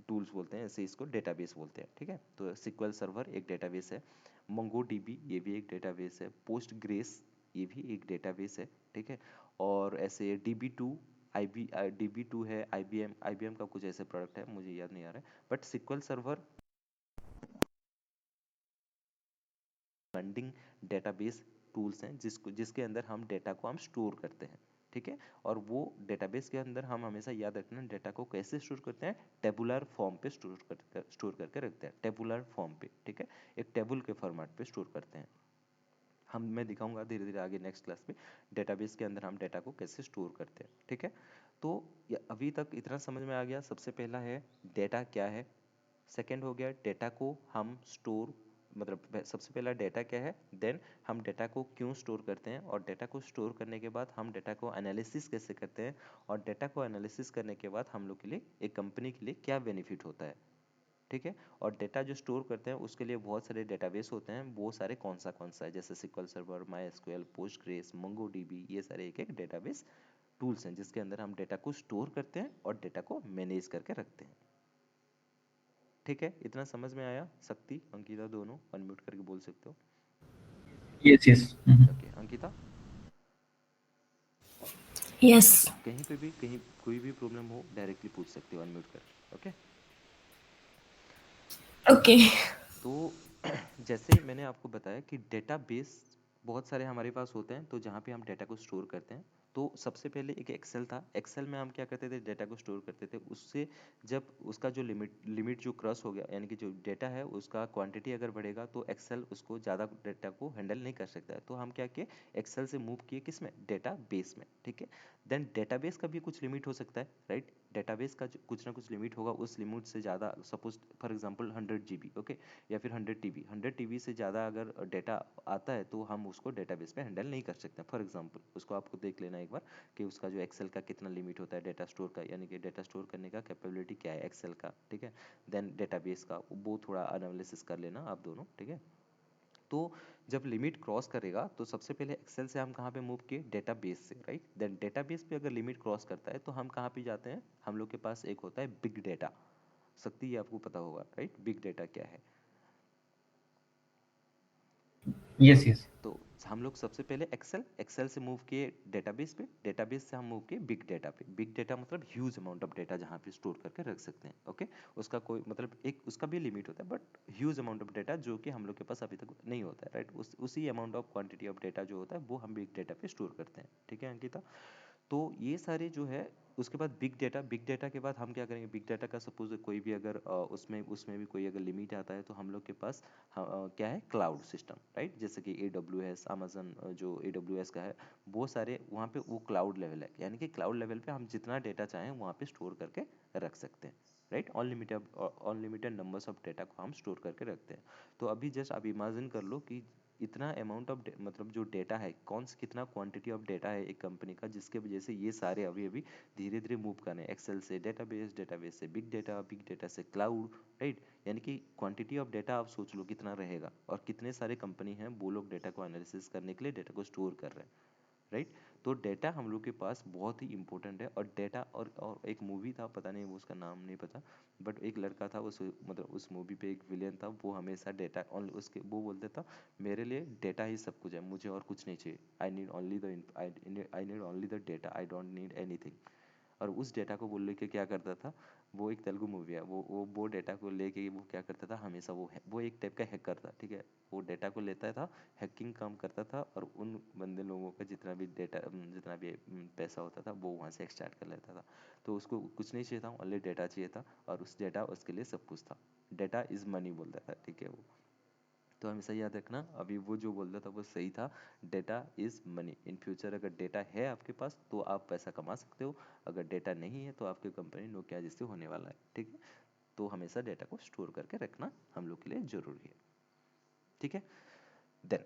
टूल्स बोलते हैं, ऐसे इसको डेटाबेस बोलते हैं, ठीक है। तो सिक्वल सर्वर एक डेटाबेस है। MongoDB ये भी एक डेटाबेस है। पोस्टग्रेस ये भी एक डेटाबेस है, ठीक है। और ऐसे DB2 है, IBM का कुछ ऐसे प्रोडक्ट है, मुझे याद नहीं आ रहा है, but SQL server funding database tools हैं जिसके अंदर हम डेटा को हम स्टोर करते हैं, ठीक है। और वो डेटाबेस के अंदर हम हमेशा याद रखना डेटा को कैसे स्टोर करते हैं, टेबुलर फॉर्म पे स्टोर करके रखते हैं, टेबुलर फॉर्म पे, ठीक है, एक टेबल के फॉर्मेट पे स्टोर करते हैं। मैं दिखाऊंगा धीरे धीरे आगे नेक्स्ट क्लास में डेटाबेस के अंदर हम डेटा को कैसे स्टोर करते हैं, ठीक है। तो अभी तक इतना समझ में आ गया। सबसे पहला है डेटा क्या है, सेकंड हो गया डेटा को हम स्टोर, मतलब सबसे पहला डेटा क्या है, देन हम डेटा को क्यों स्टोर करते हैं, और डेटा को स्टोर करने के बाद हम डेटा को एनालिसिस कैसे करते हैं, और डेटा को एनालिसिस करने के बाद हम लोग के लिए, एक कंपनी के लिए क्या बेनिफिट होता है, ठीक है। और डेटा जो स्टोर करते हैं उसके लिए बहुत सारे डेटाबेस होते हैं, वो सारे कौन सा है, जैसे SQL server, my SQL, Postgres, MongoDB, ये सारे एक एक डेटाबेस टूल्स हैं जिसके अंदर हम डेटा को स्टोर करते हैं और डेटा को मैनेज करके रखते हैं, ठीक है। इतना समझ में आया? शक्ति, अंकिता दोनों अनम्यूट करके बोल सकते हो। Yes yes. Okay Ankita, yes. कहीं पे भी कहीं कोई भी प्रॉब्लम हो डायरेक्टली पूछ सकते हो अनम्यूट करके, ओके। ओके। तो जैसे मैंने आपको बताया कि डेटाबेस बहुत सारे हमारे पास होते हैं, तो जहाँ पे हम डेटा को स्टोर करते हैं, तो सबसे पहले एक एक्सेल था। एक्सेल में हम क्या करते थे, डेटा को स्टोर करते थे। उससे जब उसका जो लिमिट जो क्रॉस हो गया, यानी कि जो डेटा है उसका क्वांटिटी अगर बढ़ेगा तो एक्सेल उसको ज़्यादा डेटा को हैंडल नहीं कर सकता है, तो हम क्या किए, एक्सेल से मूव किए किस में, डेटा बेस में, ठीक है। देन डेटाबेस का भी कुछ लिमिट हो सकता है, राइट। डेटाबेस का कुछ ना कुछ लिमिट होगा, उस लिमिट से ज़्यादा, suppose for example 100 GB, okay, या फिर 100 TB से ज़्यादा अगर डेटा आता है तो हम उसको डेटाबेस में हैंडल नहीं कर सकते। फॉर एग्जांपल उसको आपको देख लेना एक बार कि उसका जो एक्सेल का कितना लिमिट होता है डेटा स्टोर का, यानी कि डेटा स्टोर करने का कैपेबिलिटी क्या है एक्सेल का, ठीक है। देन डेटाबेस का वो थोड़ा एनालिसिस कर लेना आप दोनों, ठीक है। तो जब लिमिट क्रॉस करेगा तो सबसे पहले एक्सेल से हम कहाँ पे मूव किए, डेटाबेस से, राइट। देन डेटाबेस पे अगर लिमिट क्रॉस करता है तो हम कहाँ पे जाते हैं, हम लोग के पास एक होता है बिग डेटा। शक्ति, ये आपको पता होगा, राइट, बिग डेटा क्या है। Yes okay, yes. तो हम लोग सबसे पहले एक्सेल एक्सेल से मूव किए डेटाबेस पे, डेटाबेस से हम मूव किए बिग डेटा पे। बिग डेटा मतलब ह्यूज अमाउंट ऑफ डेटा जहाँ पे स्टोर करके रख सकते हैं, ओके। उसका कोई मतलब एक उसका भी लिमिट होता है, but huge amount of data जो कि हम लोग के पास अभी तक नहीं होता है, राइट। उसी amount of quantity of data जो होता है वो हम बिग डेटा पे स्टोर करते हैं, ठीक है अंकिता। तो ये सारे जो है, उसके बाद बिग डेटा के बाद हम क्या करेंगे, बिग डेटा का सपोज कोई भी अगर उसमें उसमें भी कोई अगर लिमिट आता है तो हम लोग के पास क्या है, क्लाउड सिस्टम, राइट। जैसे कि AWS, अमेजन जो AWS का है, वो सारे वहाँ पे वो क्लाउड लेवल है, यानी कि क्लाउड लेवल पे हम जितना डेटा चाहें वहाँ पे स्टोर करके रख सकते हैं, right. Unlimited numbers of data को हम स्टोर करके रखते हैं। तो अभी जस्ट आप इमेजिन कर लो कि इतना अमाउंट ऑफ मतलब जो डेटा है, कौन सा कितना क्वांटिटी ऑफ डेटा है एक कंपनी का, जिसके वजह से ये सारे अभी अभी धीरे धीरे मूव कर रहे हैं, एक्सेल से डेटाबेस, डेटाबेस से बिग डेटा से क्लाउड, राइट। यानी कि क्वांटिटी ऑफ डेटा आप सोच लो कितना रहेगा, और कितने सारे कंपनी हैं वो लोग डेटा को एनालिसिस करने के लिए डेटा को स्टोर कर रहे हैं, राइट। तो डेटा हम लोग के पास बहुत ही इंपॉर्टेंट है। और डेटा, और एक मूवी था, पता नहीं वो उसका नाम नहीं पता, बट एक लड़का था उस मतलब उस मूवी पे एक विलेन था, वो हमेशा डेटा उसके वो बोलता था, मेरे लिए डेटा ही सब कुछ है, मुझे और कुछ नहीं चाहिए, I need only the data, I don't need anything. और उस डेटा को वो लेके क्या करता था, वो एक तेलुगु मूवी है, वो डेटा को लेके वो क्या करता था हमेशा, वो एक टाइप का हैकर था, ठीक है। वो डेटा को लेता था, हैकिंग काम करता था, और उन बंदे लोगों का जितना भी डेटा, जितना भी पैसा होता था वो वहाँ से एक्सट्रैक्ट कर लेता था। तो उसको कुछ नहीं चाहिए था, ओनली डेटा चाहिए था, और उस डेटा उसके लिए सब कुछ था। डेटा इज़ मनी बोलता था, ठीक है वो। तो हमेशा याद रखना, अभी वो जो बोल रहा था वो सही था, data is money. In future अगर डेटा है आपके पास तो आप पैसा कमा सकते हो, अगर डेटा नहीं है तो आपकी कंपनी नोकिया जैसे होने वाला है, ठीक है। तो हमेशा डेटा को स्टोर करके रखना हम लोग के लिए जरूरी है, ठीक है। देन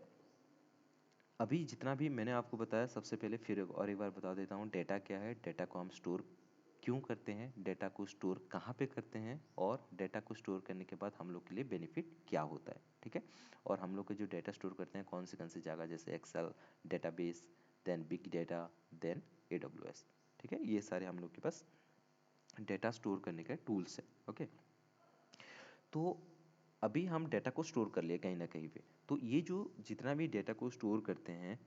अभी जितना भी मैंने आपको बताया, सबसे पहले फिर और एक बार बता देता हूँ डेटा क्या है, डेटा को हम स्टोर क्यों करते हैं, डेटा को स्टोर कहाँ पे करते हैं, और डेटा को स्टोर करने के बाद हम लोग के लिए बेनिफिट क्या होता है, ठीक है। और हम लोग के जो डेटा स्टोर करते हैं कौन सी जगह, जैसे Excel, database, then big data, then AWS, ठीक है। ये सारे हम लोग के पास डेटा स्टोर करने के टूल्स हैं, ओके। तो अभी हम डेटा को स्टोर कर लिए कहीं ना कहीं पे, तो ये जो जितना भी डेटा को स्टोर करते हैं,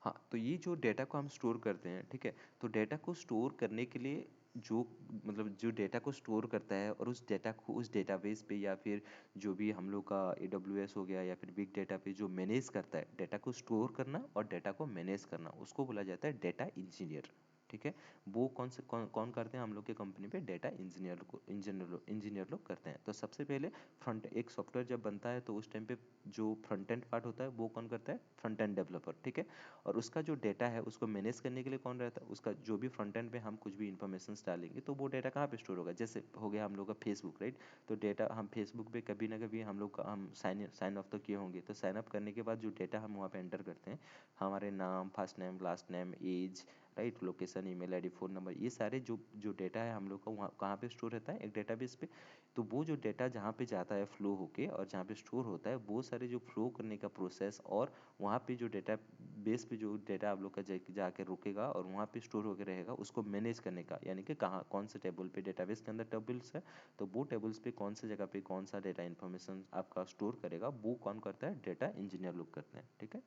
हाँ, तो ये जो डेटा को हम स्टोर करते हैं, ठीक है, तो डेटा को स्टोर करने के लिए जो मतलब जो डेटा को स्टोर करता है और उस डेटा को उस डेटाबेस पे या फिर जो भी हम लोग का AWS हो गया या फिर बिग डेटा पे जो मैनेज करता है, डेटा को स्टोर करना और डेटा को मैनेज करना, उसको बोला जाता है डेटा इंजीनियर। ठीक है। वो कौन करते हैं हम लोग के कंपनी पे? डेटा इंजीनियर लोग करते हैं। तो सबसे पहले फ्रंट एक सॉफ्टवेयर जब बनता है तो उस टाइम पे जो फ्रंट एंड पार्ट होता है वो कौन करता है? Front end developer. ठीक है। और उसका जो डेटा है उसको मैनेज करने के लिए कौन रहता है? उसका जो भी फ्रंट एंड पे हम कुछ भी इंफॉर्मेशन डालेंगे तो वो डेटा कहाँ पे स्टोर होगा? जैसे हो गया हम लोग का फेसबुक, राइट? तो डेटा हम फेसबुक पे कभी ना कभी हम लोग का हम साइन ऑफ तो किए होंगे, तो साइन अप करने के बाद जो डेटा हम वहाँ पे एंटर करते हैं, हमारे नाम, first name, last name, age, right, location, email ID, phone number, ये सारे जो जो डेटा है हम लोग का वहाँ कहाँ पे स्टोर रहता है? एक डेटाबेस पे। तो वो जो डेटा जहाँ पे जाता है फ्लो होके और जहाँ पे स्टोर होता है, वो सारे जो फ्लो करने का प्रोसेस और वहाँ पे जो डेटा बेस पे जो डेटा आप लोग का जाके रुकेगा और वहाँ पे स्टोर होकर रहेगा, उसको मैनेज करने का, यानी कि कहाँ कौन से टेबल पे, डेटाबेस के अंदर टेबल्स है तो वो टेबल्स पे कौन से जगह पे कौन सा डेटा इन्फॉर्मेशन आपका स्टोर करेगा, वो कौन करता है? डेटा इंजीनियर लोग करते हैं। ठीक है।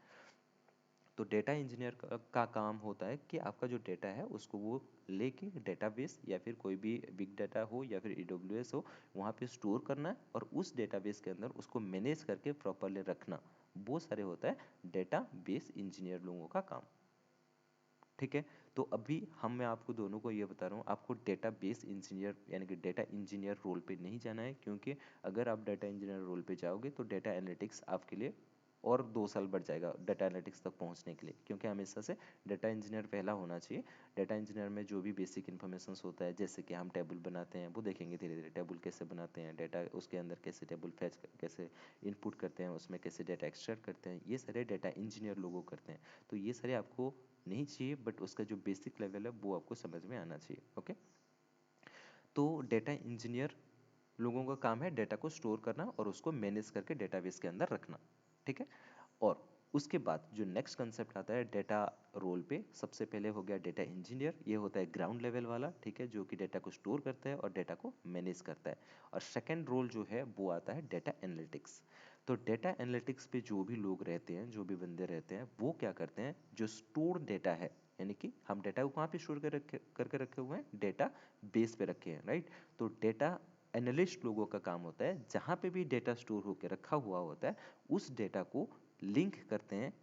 तो डेटा इंजीनियर का काम होता है कि आपका जो डेटा है उसको वो लेके डेटाबेस या फिर कोई भी बिग डाटा हो या फिर AWS हो, वहाँ पे स्टोर करना है और उस डेटाबेस के अंदर उसको मैनेज करके प्रॉपरली रखना, वो सारे होता है डेटा बेस इंजीनियर लोगों का काम। ठीक है। तो अभी मैं आपको दोनों को ये बता रहा हूँ, आपको डेटा बेस इंजीनियर यानी कि डेटा इंजीनियर रोल पे नहीं जाना है, क्योंकि अगर आप डेटा इंजीनियर रोल पे जाओगे तो डेटा एनालिटिक्स आपके लिए और 2 साल बढ़ जाएगा डेटा एनालिटिक्स तक पहुंचने के लिए, क्योंकि हमेशा से डेटा इंजीनियर पहला होना चाहिए। डेटा इंजीनियर में जो भी बेसिक इन्फॉर्मेशन होता है, जैसे कि हम टेबल बनाते हैं, वो देखेंगे धीरे धीरे, टेबल कैसे बनाते हैं, डेटा उसके अंदर कैसे टेबल फैच कैसे इनपुट करते हैं, उसमें कैसे डेटा एक्सट्रैक्ट करते हैं, ये सारे डेटा इंजीनियर लोगों करते हैं। तो ये सारे आपको नहीं चाहिए, बट उसका जो बेसिक लेवल है वो आपको समझ में आना चाहिए। ओके। तो डेटा इंजीनियर लोगों का काम है डेटा को स्टोर करना और उसको मैनेज करके डेटाबेस के अंदर रखना। ठीक है। और उसके बाद जो नेक्स्ट कंसेप्ट आता है डेटा रोल पे, सबसे पहले हो गया डेटा इंजीनियर, ये होता है ग्राउंड लेवल वाला, ठीक है, जो कि डेटा को स्टोर करता है और डेटा को मैनेज करता है। और सेकंड रोल जो है वो आता है डेटा एनालिटिक्स। तो डेटा एनालिटिक्स पे जो भी लोग रहते हैं, जो भी बंदे रहते हैं, वो क्या करते हैं? जो स्टोर डेटा है, यानी कि हम डेटा को कहाँ पे स्टोर करके रखे हुए हैं? डेटा बेस पे रखे हैं, राइट? तो डेटा एनालिस्ट लोगों का काम होता है, जहाँ पे भी डेटा स्टोर होकर रखा हुआ होता है, उस डेटा को लिंक करते हैं,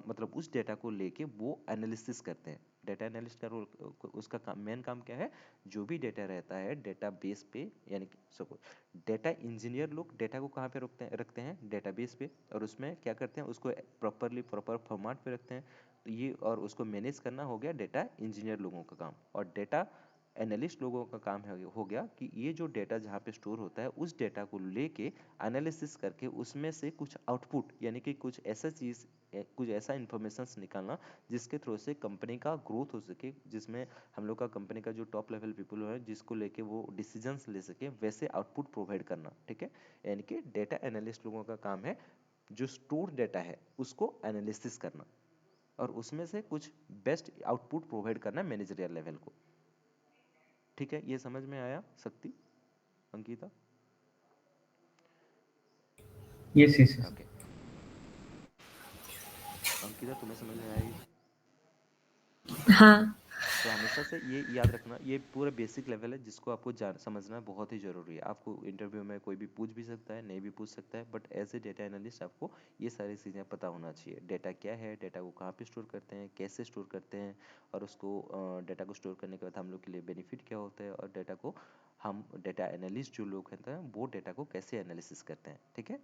मतलब उस डेटा को लेके वो एनालिसिस करते हैं। डेटा एनालिस्ट का रोल, उसका काम, मेन काम क्या है? जो भी डेटा रहता है डेटा बेस पे, यानी कि सपोज डेटा इंजीनियर लोग डेटा को कहाँ पे रखते हैं? डेटाबेस पे, और उसमें क्या करते हैं? उसको प्रॉपर फॉर्मेट पे रखते हैं। तो ये और उसको मैनेज करना हो गया डेटा इंजीनियर लोगों का काम। और डेटा एनालिस्ट लोगों का काम हो गया कि ये जो डेटा जहाँ पे स्टोर होता है, उस डेटा को लेके एनालिसिस करके उसमें से कुछ आउटपुट, यानी कि कुछ ऐसा चीज़, कुछ ऐसा इंफॉर्मेशन निकालना जिसके थ्रू से कंपनी का ग्रोथ हो सके, जिसमें हम लोग का कंपनी का जो टॉप लेवल पीपल है जिसको लेके वो डिसीजंस ले सके, वैसे आउटपुट प्रोवाइड करना। ठीक है। यानी कि डेटा एनालिस्ट लोगों का काम है जो स्टोर डेटा है उसको एनालिसिस करना और उसमें से कुछ बेस्ट आउटपुट प्रोवाइड करना मैनेजरियल लेवल को। ठीक है। ये समझ में आया शक्ति, Ankita? Yes yes yes. Okay. Ankita, तुम्हें समझ में आया ये? हाँ। तो हमेशा से ये याद रखना, ये पूरा बेसिक लेवल है जिसको आपको जान समझना बहुत ही ज़रूरी है। आपको इंटरव्यू में कोई भी पूछ भी सकता है, नहीं भी पूछ सकता है, but as a data analyst आपको ये सारी चीज़ें पता होना चाहिए। डेटा क्या है, डेटा को कहाँ पे स्टोर करते हैं, कैसे स्टोर करते हैं, और उसको डेटा को स्टोर करने के बाद हम लोग के लिए बेनिफिट क्या होता है, और डेटा को हम डेटा एनालिस्ट जो लोग होते हैं वो डेटा को कैसे एनालिसिस करते हैं। ठीक है।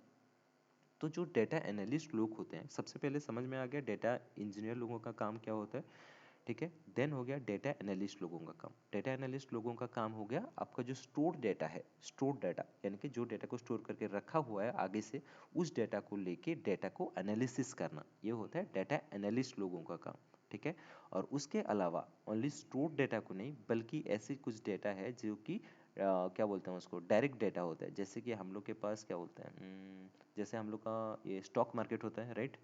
तो जो डेटा एनालिस्ट लोग होते हैं, सबसे पहले समझ में आ गया डेटा इंजीनियर लोगों का काम क्या होता है। ठीक है। देन हो गया डेटा एनालिस्ट लोगों का काम। डेटा एनालिस्ट लोगों का काम हो गया आपका जो स्टोर डेटा है, स्टोर डाटा, यानी कि जो डेटा को स्टोर करके रखा हुआ है आगे से, उस डेटा को लेके डेटा को एनालिसिस करना, ये होता है डेटा एनालिस्ट लोगों का काम। ठीक है। और उसके अलावा ओनली स्टोर डेटा को नहीं, बल्कि ऐसे कुछ डेटा है जो कि क्या बोलते हैं उसको, डायरेक्ट डेटा होता है। जैसे कि हम लोग के पास क्या बोलते हैं, जैसे हम लोग का ये स्टॉक मार्केट होता है, राइट?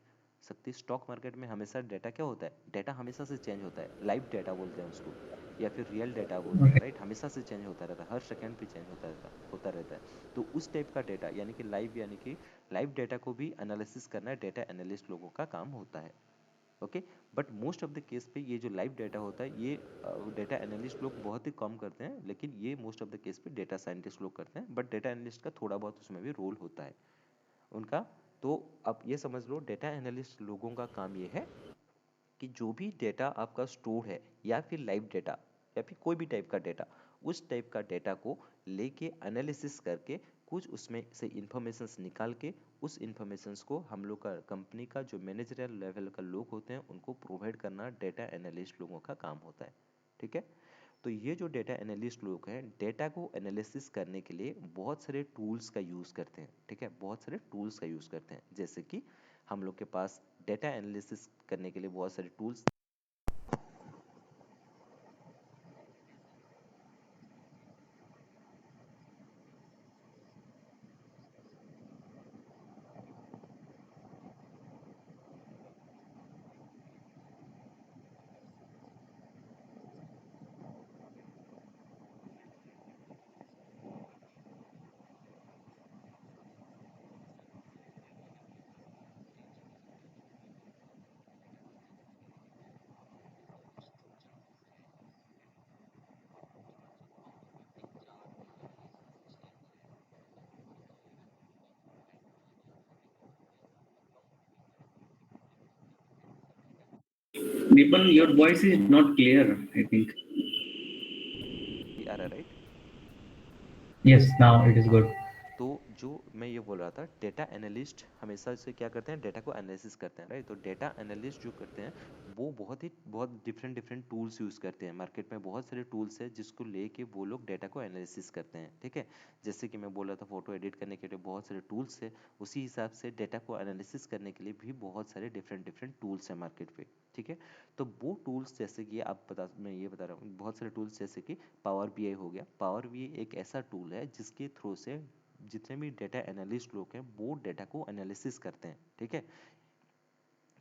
शक्ति, स्टॉक मार्केट में हमेशा डेटा क्या होता है? डेटा हमेशा से चेंज होता है, लाइव डेटा बोलते हैं उसको, या फिर रियल डेटा बोलते हैं, राइट? हमेशा से चेंज होता रहता है, हर सेकंड पे चेंज होता रहता है। तो उस टाइप का डेटा, यानी कि लाइव, यानी कि लाइव डेटा को भी एनालिसिस करना डेटा एनालिस्ट लोगों का काम होता है। Okay. But most of the case पे ये जो लाइव डाटा होता है ये डेटा एनालिस्ट लोग बहुत ही कम करते हैं, लेकिन ये मोस्ट ऑफ द केस पे डेटा साइंटिस्ट लोग करते हैं, बट डेटा एनालिस्ट का थोड़ा बहुत उसमें भी रोल होता है उनका। तो अब ये समझ लो डेटा एनालिस्ट लोगों का काम ये है कि जो भी डेटा आपका स्टोर है या फिर लाइव डेटा या फिर कोई भी टाइप का डेटा, उस टाइप का डेटा को लेके एनालिसिस करके कुछ उसमें से इंफॉर्मेशंस निकाल के उस इंफॉर्मेशंस को हम लोग का कंपनी का जो मैनेजरियल लेवल का लोग होते हैं उनको प्रोवाइड करना डेटा एनालिस्ट लोगों का काम होता है। ठीक है। तो ये जो डेटा एनालिस्ट लोग हैं डेटा को एनालिसिस करने के लिए बहुत सारे टूल्स का यूज़ करते हैं। ठीक है, बहुत सारे टूल्स का यूज़ करते हैं, जैसे कि हम लोग के पास डेटा एनालिसिस करने के लिए बहुत सारे tools. Deepan, your voice is not clear, I think. आ रहा right? Yes, now it is हाँ। good. तो जो मैं ये बोल रहा था, डेटा एनालिस्ट हमेशा से क्या करते हैं, डेटा को एनालिसिस करते हैं, राइट? तो डेटा एनालिस्ट जो करते हैं वो बहुत डिफरेंट डिफरेंट टूल्स यूज़ करते हैं। मार्केट में बहुत सारे टूल्स हैं जिसको लेके वो लोग डेटा को एनालिसिस करते हैं। ठीक है, जैसे कि मैं बोल रहा था फोटो एडिट करने के लिए बहुत सारे टूल्स है, उसी हिसाब से डेटा को एनालिसिस करने के लिए भी बहुत सारे डिफरेंट डिफरेंट टूल्स हैं मार्केट पे। ठीक है, तो वो टूल्स जैसे कि मैं ये बता रहा हूँ, बहुत सारे टूल्स जैसे कि पावर बीआई हो गया। पावर बीआई एक ऐसा टूल है जिसके थ्रू से जितने भी डेटा एनालिस्ट लोग हैं वो डेटा को एनालिसिस करते हैं। ठीक है,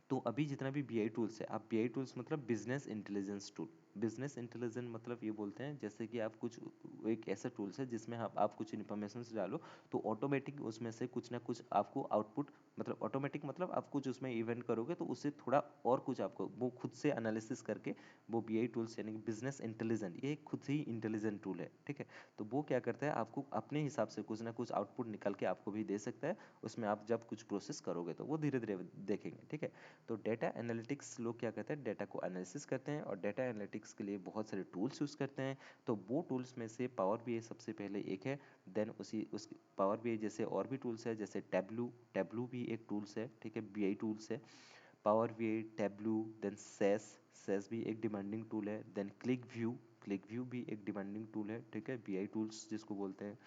तो अभी जितना भी बीआई टूल्स है, आप बीआई टूल्स मतलब business intelligence tool. Business intelligence मतलब ये बोलते हैं जैसे कि आप कुछ एक ऐसा टूल्स है जिसमें आप कुछ इन्फॉर्मेशन डालो तो ऑटोमेटिक उसमें से कुछ ना कुछ आपको आउटपुट, मतलब ऑटोमेटिक मतलब आप कुछ उसमें इवेंट करोगे तो उससे थोड़ा और कुछ आपको वो खुद से एनालिसिस करके वो बीआई टूल्स यानी कि बिजनेस इंटेलिजेंट, ये एक खुद ही इंटेलिजेंट टूल है। ठीक है, तो वो क्या करता है आपको अपने हिसाब से कुछ ना कुछ आउटपुट निकाल के आपको भी दे सकता है, उसमें आप जब कुछ प्रोसेस करोगे तो वो धीरे धीरे देखेंगे। ठीक है, तो डेटा एनालिटिक्स लोग क्या करते हैं, डेटा को एनालिसिस करते हैं और डेटा एनालिटिक्स के लिए बहुत सारे टूल्स यूज़ करते हैं। तो वो टूल्स में से पावर बीआई सबसे पहले एक है। देन उस पावर बीआई जैसे और भी टूल्स है, जैसे टैबलू, टैबलू भी एक टूल्स है। ठीक है, बीआई टूल्स है। Power BI, Tableau, then SAS, SAS भी एक डिमांडिंग टूल है। Then QlikView, QlikView भी एक डिमांडिंग टूल है। ठीक है, बीआई टूल्स जिसको बोलते हैं।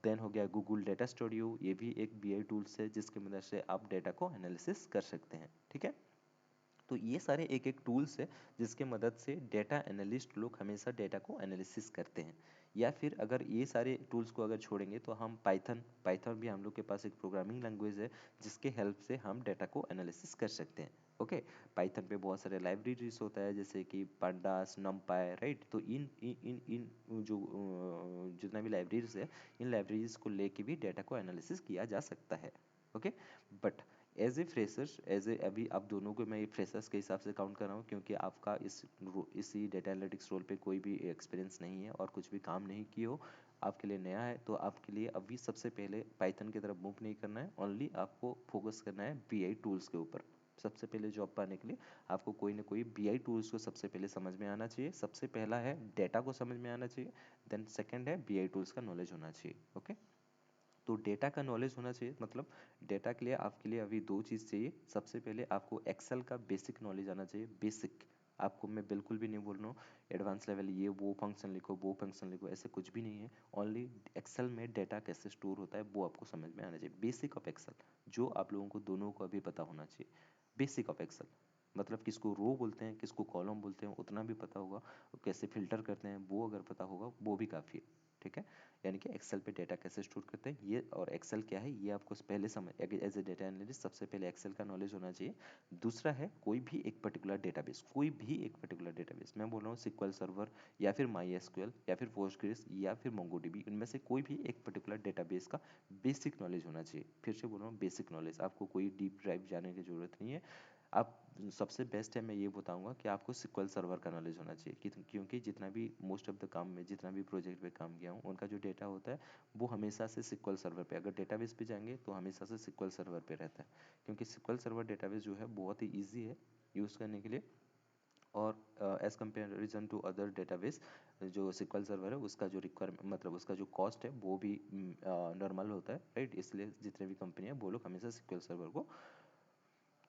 देन हो गया गूगल डेटा स्टूडियो, ये भी एक बीआई टूल्स है जिसकी मदद से आप डेटा को एनालिसिस कर सकते हैं। ठीक है, तो ये सारे एक एक टूल्स है जिसके मदद से डेटा एनालिस्ट लोग हमेशा डेटा को एनालिसिस करते हैं। या फिर अगर ये सारे टूल्स को अगर छोड़ेंगे तो हम पाइथन, पाइथन भी हम लोग के पास एक प्रोग्रामिंग लैंग्वेज है जिसके हेल्प से हम डेटा को एनालिसिस कर सकते हैं। ओके, पाइथन पे बहुत सारे लाइब्रेरीज होता है जैसे कि pandas, numpy, राइट? तो इन जो जितना भी लाइब्रेरीज है, इन लाइब्रेरीज को लेके भी डेटा को एनालिसिस किया जा सकता है। Okay, but as a freshers, as a अभी आप दोनों को मैं फ्रेशर्स के हिसाब से काउंट कर रहा हूँ क्योंकि आपका इसी डेटा एनालिटिक्स रोल पे कोई भी एक्सपीरियंस नहीं है और कुछ भी काम नहीं किए हो, आपके लिए नया है। तो आपके लिए अभी सबसे पहले पाइथन की तरफ मूव नहीं करना है, ओनली आपको फोकस करना है बीआई टूल्स के ऊपर। सबसे पहले जॉब पाने के लिए आपको कोई ना कोई बीआई टूल्स को सबसे पहले समझ में आना चाहिए। सबसे पहला है डेटा को समझ में आना चाहिए, देन सेकंड है बीआई टूल्स का नॉलेज होना चाहिए। ओके, तो डेटा का नॉलेज होना चाहिए, मतलब डेटा के लिए आपके लिए अभी दो चीज़ चाहिए। सबसे पहले आपको एक्सेल का बेसिक नॉलेज आना चाहिए, बेसिक। आपको मैं बिल्कुल भी नहीं बोल रहा हूँ एडवांस लेवल ये वो फंक्शन लिखो वो फंक्शन लिखो, ऐसे कुछ भी नहीं है। ओनली एक्सेल में डेटा कैसे स्टोर होता है वो आपको समझ में आना चाहिए, बेसिक ऑफ एक्सेल, जो आप लोगों को दोनों को अभी पता होना चाहिए। बेसिक ऑफ एक्सेल मतलब किसको रो बोलते हैं किसको कॉलम बोलते हैं उतना भी पता होगा, और कैसे फिल्टर करते हैं वो अगर पता होगा वो भी काफ़ी है। ठीक है, यानी कि एक्सेल पे डेटा कैसे स्टोर करते हैं ये, और एक्सेल क्या है ये आपको पहले समझ, एज ए डेटा एनालिस्ट सबसे पहले एक्सेल का नॉलेज होना चाहिए। दूसरा है कोई भी एक पर्टिकुलर डेटाबेस, कोई भी एक पर्टिकुलर डेटाबेस, मैं बोल रहा हूँ सिक्वल सर्वर या फिर माई एसक्यूएल या फिर पोस्टग्रेस या फिर मोंगोडीबी, इनमें से कोई भी एक पर्टिकुलर डेटाबेस का बेसिक नॉलेज होना चाहिए। फिर से बोल रहा हूँ बेसिक नॉलेज, आपको कोई डीप ड्राइव जाने की जरूरत नहीं है। आप सबसे बेस्ट है, मैं ये बताऊंगा कि आपको सिक्वल सर्वर का नॉलेज होना चाहिए क्योंकि जितना भी मोस्ट ऑफ द काम में जितना भी प्रोजेक्ट पे काम किया हूँ उनका जो डेटा होता है वो हमेशा से सिक्वल सर्वर पे, अगर डेटाबेस पे जाएंगे तो हमेशा से सिक्वल सर्वर पे रहता है, क्योंकि सिक्वल सर्वर डेटाबेस जो है बहुत ही ईजी है यूज़ करने के लिए। और as comparison to other database, जो सिक्वल सर्वर है उसका जो रिक्वायरमेंट मतलब उसका जो कॉस्ट है वो भी नॉर्मल होता है, राइट। इसलिए जितने भी कंपनी है वो लोग हमेशा सिक्वल सर्वर को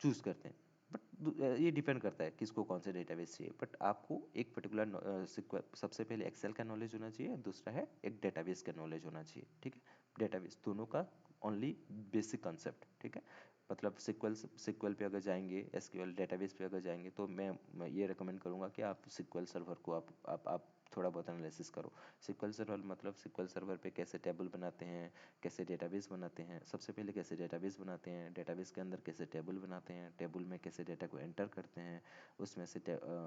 चूज करते हैं। बट ये डिपेंड करता है किसको कौन से डेटाबेस चाहिए, बट आपको एक पर्टिकुलर सबसे पहले एक्सेल का नॉलेज होना चाहिए, दूसरा है एक डेटाबेस का नॉलेज होना चाहिए, ठीक है। डेटाबेस दोनों का ओनली बेसिक कॉन्सेप्ट, ठीक है। मतलब सिक्वल सिक्वल पे अगर जाएंगे, एसक्यूएल डेटाबेस पे अगर जाएंगे तो मैं ये रेकमेंड करूंगा कि आप सिक्वल सर्वर को आप थोड़ा बहुत एनालिसिस करो। सिक्वल सर्वर मतलब सिक्वल सर्वर पे कैसे टेबल बनाते हैं, कैसे डेटाबेस बनाते हैं, सबसे पहले कैसे डेटाबेस बनाते हैं, डेटाबेस के अंदर कैसे टेबल बनाते हैं, टेबल में कैसे डेटा को एंटर करते हैं, उसमें से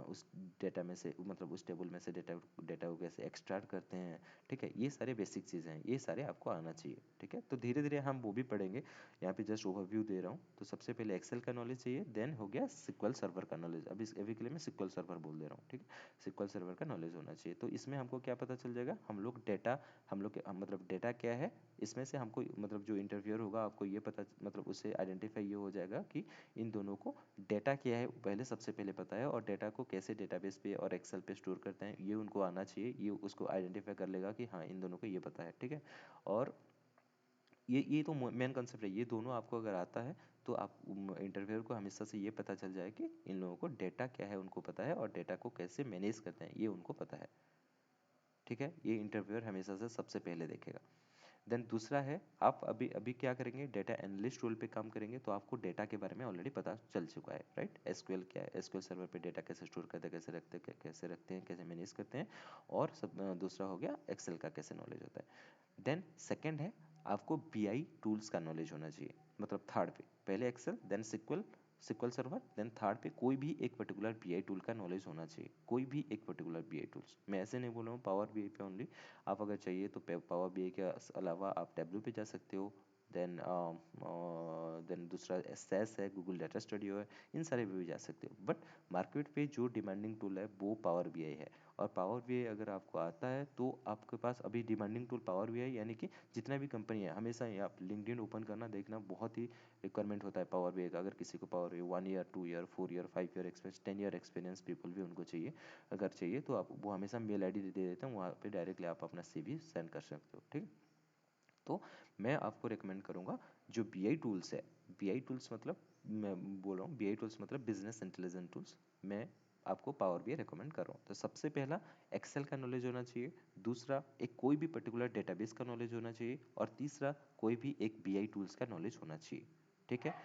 उस डेटा में से मतलब उस टेबल में से डेटा को कैसे एक्सट्रैक्ट करते हैं, ठीक है। ये सारे बेसिक चीज़ें हैं, ये सारे आपको आना चाहिए, ठीक है। तो धीरे धीरे हम वो भी पढ़ेंगे, यहाँ पे जस्ट ओवरव्यू दे रहा हूँ। तो सबसे पहले एक्सेल का नॉलेज चाहिए, देन हो गया सिक्वल सर्वर का नॉलेज, अभी के लिए मैं सिक्वल सर्वर बोल दे रहा हूँ, ठीक है। सिक्वल सर्वर का नॉलेज होना चाहिए, तो इसमें हमको क्या पता चल जाएगा, हम लोग मतलब डेटा क्या है, इसमें से हमको मतलब जो इंटरव्यूअर होगा आपको ये पता मतलब उसे आइडेंटिफाई ये हो जाएगा कि इन दोनों को डेटा क्या है पहले सबसे पहले पता है, और डेटा को कैसे डेटाबेस पे और एक्सेल पे स्टोर करते हैं ये उनको आना चाहिए, ये उसको आइडेंटिफाई कर लेगा कि हाँ इन दोनों को ये पता है, ठीक है। और ये तो मेन कंसेप्ट है, ये दोनों आपको अगर आता है तो आप इंटरव्यूअर को हमेशा से ये पता चल जाए कि इन लोगों को डेटा क्या है उनको पता है, और डेटा को कैसे मैनेज करते हैं ये उनको पता है, ठीक है। ये इंटरव्यूअर हमेशा से सबसे पहले देखेगा। देन दूसरा है, आप अभी अभी क्या करेंगे, डेटा एनालिस्ट रोल पे काम करेंगे, तो आपको डेटा के बारे में ऑलरेडी पता चल चुका है, राइट। एसक्यूएल क्या है, एसक्यूएल सर्वर पे डेटा कैसे स्टोर करते हैं, कैसे रखते हैं, कैसे मैनेज करते हैं। और दूसरा हो गया एक्सेल का कैसे नॉलेज होता है। देन सेकंड है, आपको बीआई टूल्स का नॉलेज होना चाहिए, मतलब थर्ड पे, पहले Excel then SQL SQL Server, then third पे कोई भी एक पर्टिकुलर बीआई टूल का नॉलेज होना चाहिए, कोई भी एक पर्टिकुलर बीआई टूल्स। मैं ऐसे नहीं बोल रहा हूँ पावर बीआई पे ओनली, आप अगर चाहिए तो पावर बीआई के अलावा आप टेब्लू पे जा सकते हो। देन दूसरा एसएस है, गूगल डाटा स्टूडियो है, इन सारे पे भी जा सकते हो। बट मार्केट पे जो डिमांडिंग टूल है वो पावर बीआई है, और पावर बीआई अगर आपको आता है तो आपके पास अभी डिमांडिंग टूल पावर बीआई, यानी कि जितना भी कंपनी है हमेशा ही आप लिंक्डइन ओपन करना देखना बहुत ही रिक्वायरमेंट होता है पावर बीआई का। अगर किसी को power BI 1 year 2 year 4 year 5 year experience 10 year experience people भी उनको चाहिए, अगर चाहिए तो आप वो हमेशा मेल आईडी दे देते हैं, वहाँ पे डायरेक्टली आप अपना सीवी सेंड कर सकते हो, ठीक है। तो मैं आपको रिकमेंड करूँगा जो बीआई टूल्स है, बीआई टूल्स मतलब मैं बोल रहा हूँ बीआई टूल्स मतलब बिजनेस इंटेलिजेंस टूल्स, मैं आपको पावर बीआई रिकमेंड कर रहा हूँ। तो सबसे पहला एक्सेल का नॉलेज होना चाहिए, दूसरा एक कोई भी पर्टिकुलर डेटाबेस का नॉलेज होना चाहिए, और तीसरा कोई भी एक बीआई टूल्स का नॉलेज होना चाहिए, ठीक है।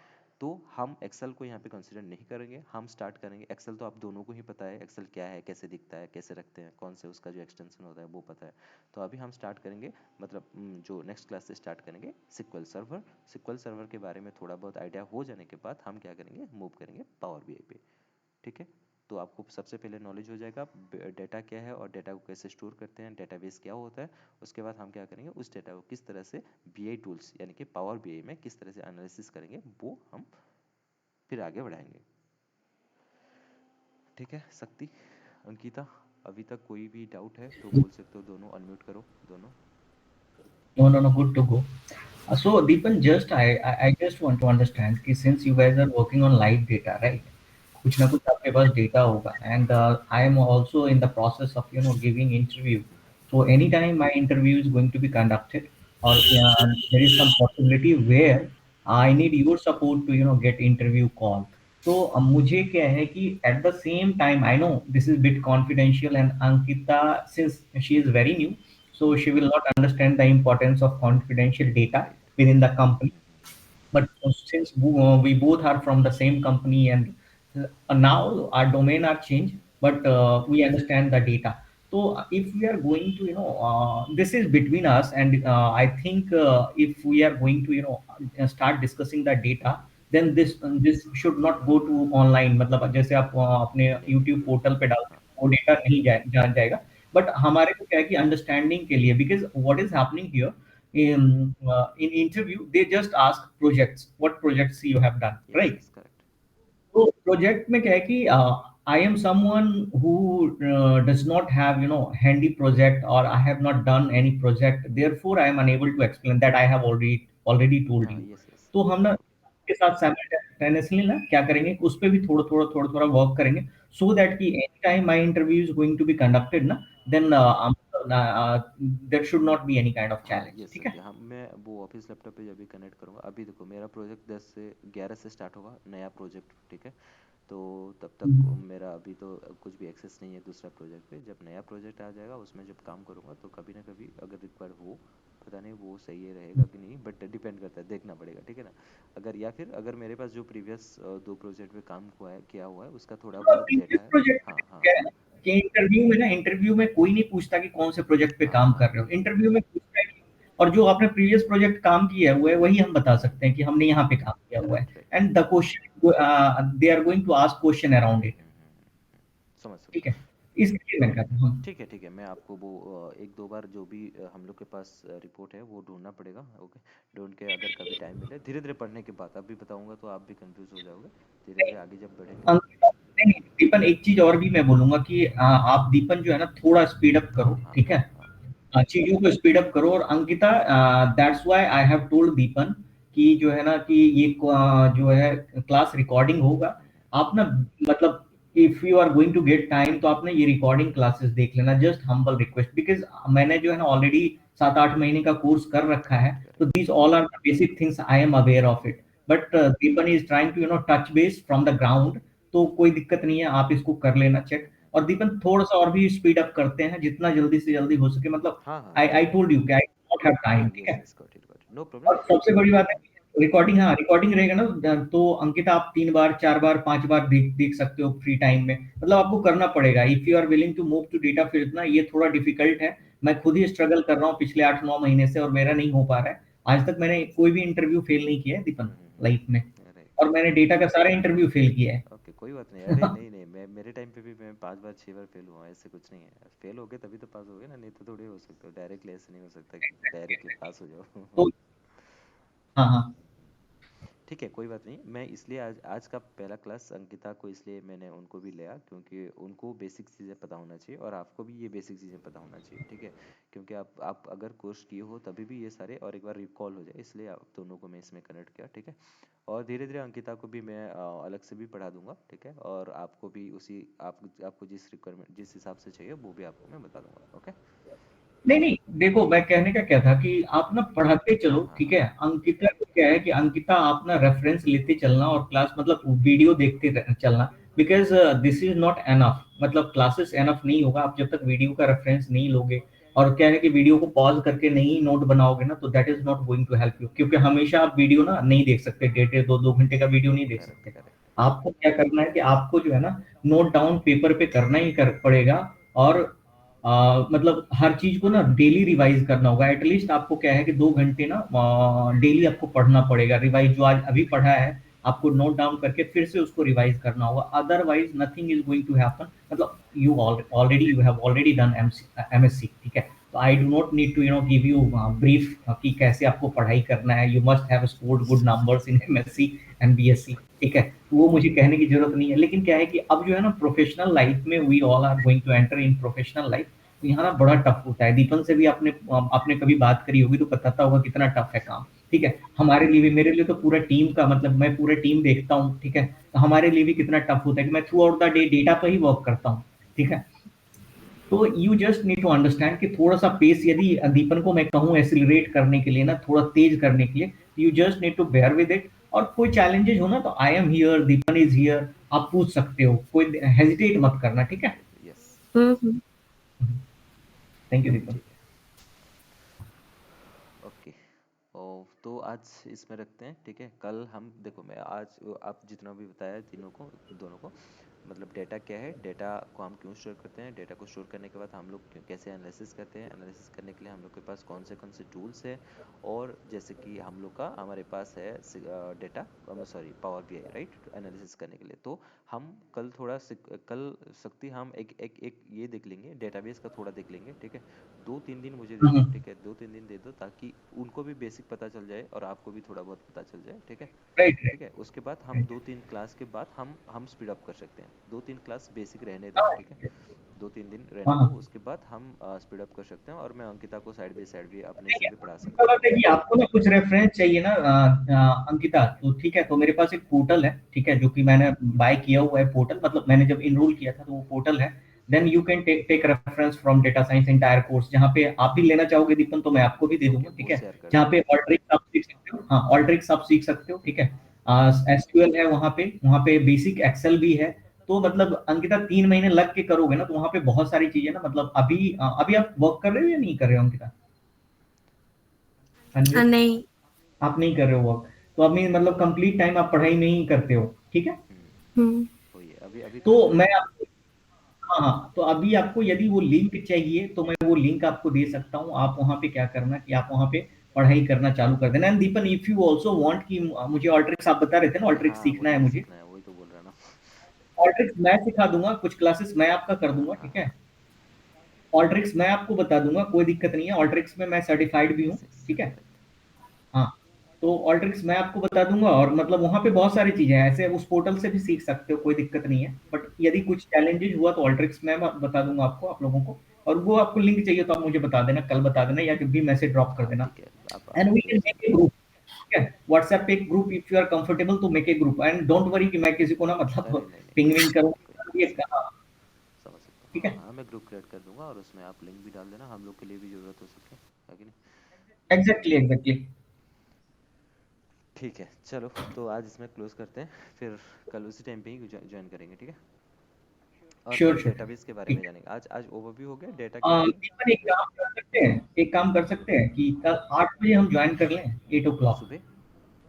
तो हम एक्सेल को यहाँ पे कंसिडर नहीं करेंगे, हम स्टार्ट करेंगे एक्सेल, तो आप दोनों को ही पता है एक्सेल क्या है, कैसे दिखता है, कैसे रखते हैं, कौन से उसका जो एक्सटेंशन होता है वो पता है। तो अभी हम स्टार्ट करेंगे, मतलब जो नेक्स्ट क्लास से स्टार्ट करेंगे सिक्वल सर्वर। सिक्वल सर्वर के बारे में थोड़ा बहुत आइडिया हो जाने के बाद हम क्या करेंगे, मूव करेंगे पावर बीआई पे, ठीक है। तो आपको सबसे पहले नॉलेज हो जाएगा डेटा क्या है और डेटा को कैसे स्टोर करते हैं, डेटाबेस क्या होता है। उसके बाद हम क्या करेंगे, उस डेटा को किस तरह से बीआई टूल्स यानी कि पावर बीआई में किस तरह से एनालिसिस करेंगे वो हम फिर आगे बढ़ाएंगे, ठीक है। शक्ति, अंकिता, अभी तक कोई भी डाउट है तो बोल सकते हो, दोनों अनम्यूट करो दोनों। No, no, no, good to go. So, Deepan, I just want to understand कि since you guys are working on live data, right? कुछ ना कुछ आपके पास data होगा, and I am also in the process of giving interview. So anytime my interview is going to be conducted, or there is some possibility where I need your support to get interview call. तो मुझे क्या है कि at the same time I know this is bit confidential, and Ankita, since she is very new, so she will not understand the importance of confidential data within the company. But since we both are from the same company, and now our domain are changed, but we understand the data. So if we are going to this is between us, and I think if we are going to start discussing the data, then this should not go to online, मतलब जैसे आप अपने नहीं नहीं YouTube portal पे डालते हाँ हैं वो डेटा नहीं जान जाएगा। बट हमारे को क्या है कि अंडरस्टैंडिंग के लिए, because what is happening here in interview they just ask projects, what projects you have done, yes right? Yes correct. So project में क्या है कि I am someone who does not have handy project, और I have not done any project, therefore I am unable to explain that, I have already already told हाँ, you. Yes yes, तो हम ना बिल्कुल। के साथ साइमल्टेनियसली ना क्या करेंगे, उस पे भी थोड़ा थोड़ा वर्क करेंगे, सो दैट कि any time my interview is going to be conducted ना, then there should not be any kind of हाँ, चैलेंज, यस ठीक है। सत्य, हाँ, मैं वो ऑफिस लैपटॉप पे जब भी कनेक्ट करूँगा, अभी देखो मेरा प्रोजेक्ट 10 से 11 से स्टार्ट होगा, नया प्रोजेक्ट, ठीक है। तो तब तक हम्म। मेरा अभी तो कुछ भी एक्सेस नहीं है दूसरा प्रोजेक्ट पे। जब नया प्रोजेक्ट आ जाएगा उसमें जब काम करूँगा तो कभी ना कभी अगर रिक्वायर हो, पता नहीं वो सही है रहेगा कि नहीं, बट डिपेंड करता है, देखना पड़ेगा, ठीक है ना। अगर या फिर अगर मेरे पास जो प्रीवियस 2 प्रोजेक्ट पे काम हुआ है, किया हुआ है, उसका थोड़ा बहुत प्रीवियस डेटा है। प्रोजेक्ट हाँ हाँ क्या हाँ है कि इंटरव्यू में कोई नहीं पूछता कि कौन से प्रोजेक्ट पे हाँ काम हाँ, कर रहे हो, इंटरव्यू में पूछता है और जो आपने प्रीवियस प्रोजेक्ट काम किया हुआ है वही हम बता सकते हैं कि हमने यहाँ पे काम किया हुआ है, right right. And the question they are going to ask question around it, समझ ठीक सकता है। हूँ। इसलिए मैं कहता हूँ ठीक है ठीक है, मैं आपको वो एक दो बार जो भी हम लोग के पास रिपोर्ट है वो ढूंढना पड़ेगा, ओके। ढूंढ के अगर कभी टाइम मिले, धीरे धीरे पढ़ने के बाद अभी बताऊंगा तो आप भी कंफ्यूज हो जाओगे, धीरे धीरे आगे जब बढ़ेंगे। अंकिता, नहीं, दीपन, एक चीज और भी मैं बोलूंगा कि आप दीपन जो है ना थोड़ा स्पीड अप करो, हाँ ठीक है। हाँ हाँ। चीजों को स्पीड अप करो, और Ankita, that's why I have told Deepan कि जो है ना कि ये जो है क्लास रिकॉर्डिंग होगा, हम्म, आप ना मतलब if you are going to get time तो आप ना ये रिकॉर्डिंग क्लासेस देख लेना, जस्ट हम्बल रिक्वेस्ट, बिकॉज मैंने जो है ना ऑलरेडी 7-8 महीने का कोर्स कर रखा है, करेक्ट तो correct. These all are the basic things I am aware of it, but Deepan is trying to touch base from the ground, तो कोई दिक्कत नहीं है, आप इसको कर लेना चेक। और दीपन थोड़ा सा और भी स्पीड अप करते हैं, जितना जल्दी से जल्दी हो सके, मतलब हाँ हाँ, आई नहीं आई नहीं। टोल्ड यू कि आई डोंट हैव हाँ, टाइम, ठीक यस है। Yes, got it got it, no और प्रॉब्लम। सबसे बड़ी बात है, रिकॉर्डिंग, हाँ रिकॉर्डिंग रहेगा ना, तो अंकिता आप 3 बार 4 बार 5 बार देख देख सकते हो फ्री टाइम में, मतलब आपको करना पड़ेगा if you are willing to move to data field ना, ये थोड़ा डिफिकल्ट है। मैं खुद ही स्ट्रगल कर रहा हूँ पिछले 8-9 महीने से, और मेरा नहीं हो पा रहा है। आज तक मैंने कोई भी इंटरव्यू फेल नहीं किया है दीपन, लाइफ में, राइट। और मैंने डेटा का सारा इंटरव्यू फेल किया है। ओके, कोई बात नहीं, अरे नहीं नहीं, मैं मेरे टाइम पे भी मैं 5 बार 6 बार फेल हुआ हूँ, ऐसे कुछ नहीं है। फेल हो गए तभी तो पास हो गए ना, नहीं तो थोड़ी हो सकते हो डायरेक्टली, ऐसे नहीं हो सकता कि डायरेक्टली पास हो जाओ। तो हाँ हाँ। ठीक है, कोई बात नहीं। मैं इसलिए आज आज का पहला क्लास अंकिता को इसलिए मैंने उनको भी लिया क्योंकि उनको बेसिक चीज़ें पता होना चाहिए और आपको भी ये बेसिक चीज़ें पता होना चाहिए, ठीक है। क्योंकि आप अगर कोर्स किए हो तभी भी ये सारे और एक बार रिकॉल हो जाए, इसलिए आप दोनों को मैं इसमें कनेक्ट किया, ठीक है। और धीरे धीरे अंकिता को भी मैं अलग से भी पढ़ा दूंगा, ठीक है। और आपको भी उसी आपको जिस रिक्वायरमेंट जिस हिसाब से चाहिए वो भी आपको मैं बता दूंगा, ओके। नहीं नहीं, देखो मैं कहने का क्या था कि आप ना पढ़ाते चलो, हाँ हाँ ठीक हाँ। है। अंकिता को क्या है कि अंकिता आप ना रेफरेंस लेते चलना, और क्लास मतलब वीडियो देखते चलना, because this is not enough, मतलब क्लासेस एनफ नहीं होगा आप जब तक वीडियो का रेफरेंस नहीं लोगे। और क्या है कि वीडियो को पॉज करके नहीं नोट बनाओगे ना, तो that is not going to help you, क्योंकि हमेशा आप वीडियो ना नहीं देख सकते, 1.5 2 2 घंटे का वीडियो नहीं देख करेक्ट सकते। करेक्ट। आपको क्या करना है कि आपको जो है ना नोट डाउन पेपर पे करना ही कर पड़ेगा, और मतलब हर चीज को ना डेली रिवाइज करना होगा, एटलीस्ट आपको क्या है कि 2 घंटे ना डेली आपको पढ़ना पड़ेगा, रिवाइज जो आज अभी पढ़ा है आपको नोट डाउन करके फिर से उसको रिवाइज करना होगा, otherwise nothing is going to happen, मतलब you already you have already done MSc, ठीक है। तो I do not need to give you brief कि कैसे आपको पढ़ाई करना है, you must have scored good numbers in MSc and BSc, ठीक है। तो वो मुझे कहने की जरूरत नहीं है, लेकिन क्या है कि अब जो है ना प्रोफेशनल लाइफ में we all are going to enter in professional life, तो यहाँ ना बड़ा टफ होता है। दीपन से भी आपने आपने कभी बात करी होगी तो बताता होगा कितना टफ है काम, ठीक है। हमारे लिए भी, मेरे लिए तो पूरा टीम का मतलब मैं पूरा टीम देखता हूँ, ठीक है। तो हमारे लिए भी कितना टफ होता है कि मैं throughout the day data पर ही वर्क करता हूँ, ठीक है। तो you just need to understand कि थोड़ा सा पेस यदि दीपन को मैं कहूँ एसिलरेट करने के लिए ना, थोड़ा तेज करने के लिए, you just need to bear with it. और कोई चैलेंजेस हो ना तो I am here, Deepan is here, आप पूछ सकते हो, कोई हेजिटेट मत करना, ठीक है। Definitely, yes. Hmm. Thank you Deepan. ठीक है, ओके। ओ, तो आज इसमें रखते हैं, ठीक है। कल हम देखो, मैं आज आप जितना भी बताया तीनों को, दोनों को, मतलब डेटा क्या है, डेटा को हम क्यों स्टोर करते हैं, डेटा को स्टोर करने के बाद हम लोग कैसे एनालिसिस करते हैं, एनालिसिस करने के लिए हम लोग के पास कौन से टूल्स है, और जैसे कि हम लोग का हमारे पास है data, sorry power BI, right, analysis करने के लिए। तो हम कल कल शक्ति हम एक एक एक ये देख लेंगे, डेटाबेस का थोड़ा देख लेंगे, ठीक है। 2-3 दिन मुझे दे दो, ठीक है, 2-3 दिन दे दो, ताकि उनको भी बेसिक पता चल जाए और आपको भी थोड़ा बहुत पता चल जाए, ठीक है। राइट राइट ठीक है, उसके बाद हम राइट। 2-3 क्लास के बाद हम स्पीड अप कर सकते हैं। 2-3 क्लास बेसिक रहने दो, हाँ ठीक है, 2-3 दिन हाँ रहने दो, हाँ। उसके बाद हम स्पीड अप कर सकते हैं, और मैं अंकिता को साइड बाई साइड भी अपने से देखिए, भी पढ़ा ऐसा सकता हूँ। बात है कि आपको ना कुछ रेफरेंस चाहिए ना अंकिता, तो ठीक है, तो मेरे पास एक पोर्टल है, ठीक है, जो कि मैंने बाय किया हुआ है पोर्टल, मतलब मैंने जब इनरोल किया था तो वो पोर्टल है। Then you can take reference from data science entire course, जहाँ पे आप भी लेना चाहोगे दीपन तो मैं आपको भी दे ओके, दूंगा, ठीक वो है। शेयर कर जहाँ दो। पे ऑल्ट्रिक्स आप सीख सकते हो, हाँ ऑल्ट्रिक्स आप सीख सकते हो, ठीक है। एसक्यूएल है वहाँ पे बेसिक एक्सेल भी है। तो मतलब अंकिता 3 महीने लग के करोगे ना, तो वहाँ पे बहुत सारी चीजें ना, मतलब अभी आप वर्क कर रहे हो या नहीं कर रहे हो अंकिता? हाँ जी। नहीं। आप नहीं कर रहे हो वर्क, तो अभी मतलब कंप्लीट टाइम आप पढ़ाई में ही करते हो, ठीक है। हम्म। हम्म। वही है, अभी अभी कर तो रहा हूँ मैं मैं। आपको, हाँ हाँ, तो अभी आपको यदि वो लिंक चाहिए तो मैं वो लिंक आपको दे सकता हूँ। आप वहाँ पे क्या करना कि आप वहाँ पे पढ़ाई करना चालू कर देना। And Deepan, if you also want कि मुझे ऑल्ट्रिक्स, आप बता रहे थे ना ऑल्ट्रिक्स हाँ, सीखना वही है तो मुझे, सीखना है, वही तो बोल रहा ना। ऑल्ट्रिक्स मैं सिखा दूंगा, कुछ क्लासेस मैं आपका कर हाँ दूंगा, हाँ ठीक हाँ। है। ऑल्ट्रिक्स मैं आपको बता दूंगा, कोई दिक्कत नहीं है, ऑल्ट्रिक्स में मैं सर्टिफाइड भी हूँ, ठीक है। सर्टिफाइड। हाँ, तो ऑल्ट्रिक्स मैं आपको बता दूंगा, और मतलब वहाँ पे बहुत सारी चीजें हैं, ऐसे उस पोर्टल से भी सीख सकते हो, कोई दिक्कत नहीं है। बट यदि कुछ चैलेंजेस हुआ तो ऑल्ट्रिक्स मैं बता दूंगा आपको, आप लोगों को। और वो आपको लिंक चाहिए तो आप मुझे बता देना, कल बता देना, या जब भी मैसेज ड्रॉप कर हाँ देना। ठीक है, आप एंड वी कैन भेज दो। मेक ए ग्रुप, ठीक है। व्हाट्सएप पे एक group, if you are comfortable तो make a group, and don't worry कि मैं किसी को ना मतलब अरे नहीं नहीं, पिंग कोई विंग दिक्कत नहीं, कोई करूंगा, नहीं, ये कहा, समझ सकता हूँ। ठीक हाँ है। हाँ, मैं ग्रुप क्रिएट कर दूंगा, और उसमें आप लिंक भी डाल देना, हम लोग के लिए भी ज़रूरत हो सके, है कि नहीं। Exactly exactly. ठीक है, चलो, तो आज इसमें क्लोज करते हैं, फिर कल उसी टाइम पे ही ज्वाइन करेंगे, ठीक है। और श्योर कल श्योर। डेटाबेस के बारे में ठीक जानेंगे। आज आज ओवरव्यू हो गया डेटा के बारे में। दीपन, एक काम कर सकते हैं, एक काम कर सकते हैं कि कल 8 बजे हम ज्वाइन कर लें, 8 o'clock। सुबह।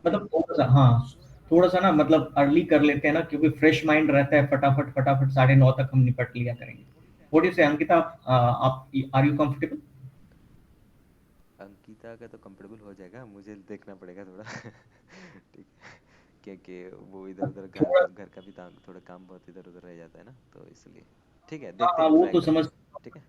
मतलब थोड़ा सा, हाँ, थोड़ा सा ना मतलब अर्ली कर लेते हैं ना, क्योंकि फ्रेश माइंड रहता है, फटाफट फटाफट 9:30 तक हम निपट लिया करेंगे। व्हाट यू से अंकिता, आप आर यू कंफर्टेबल? अंकिता का तो कंफर्टेबल हो जाएगा, मुझे देखना पड़ेगा थोड़ा। ठीक है, क्योंकि वो इधर उधर थोड़ा, घर का भी थोड़ा काम बहुत इधर उधर रह जाता है ना, तो इसलिए ठीक है, हाँ देखते हाँ, हैं, वो ट्राई तो करते समझ, हैं। ठीक है।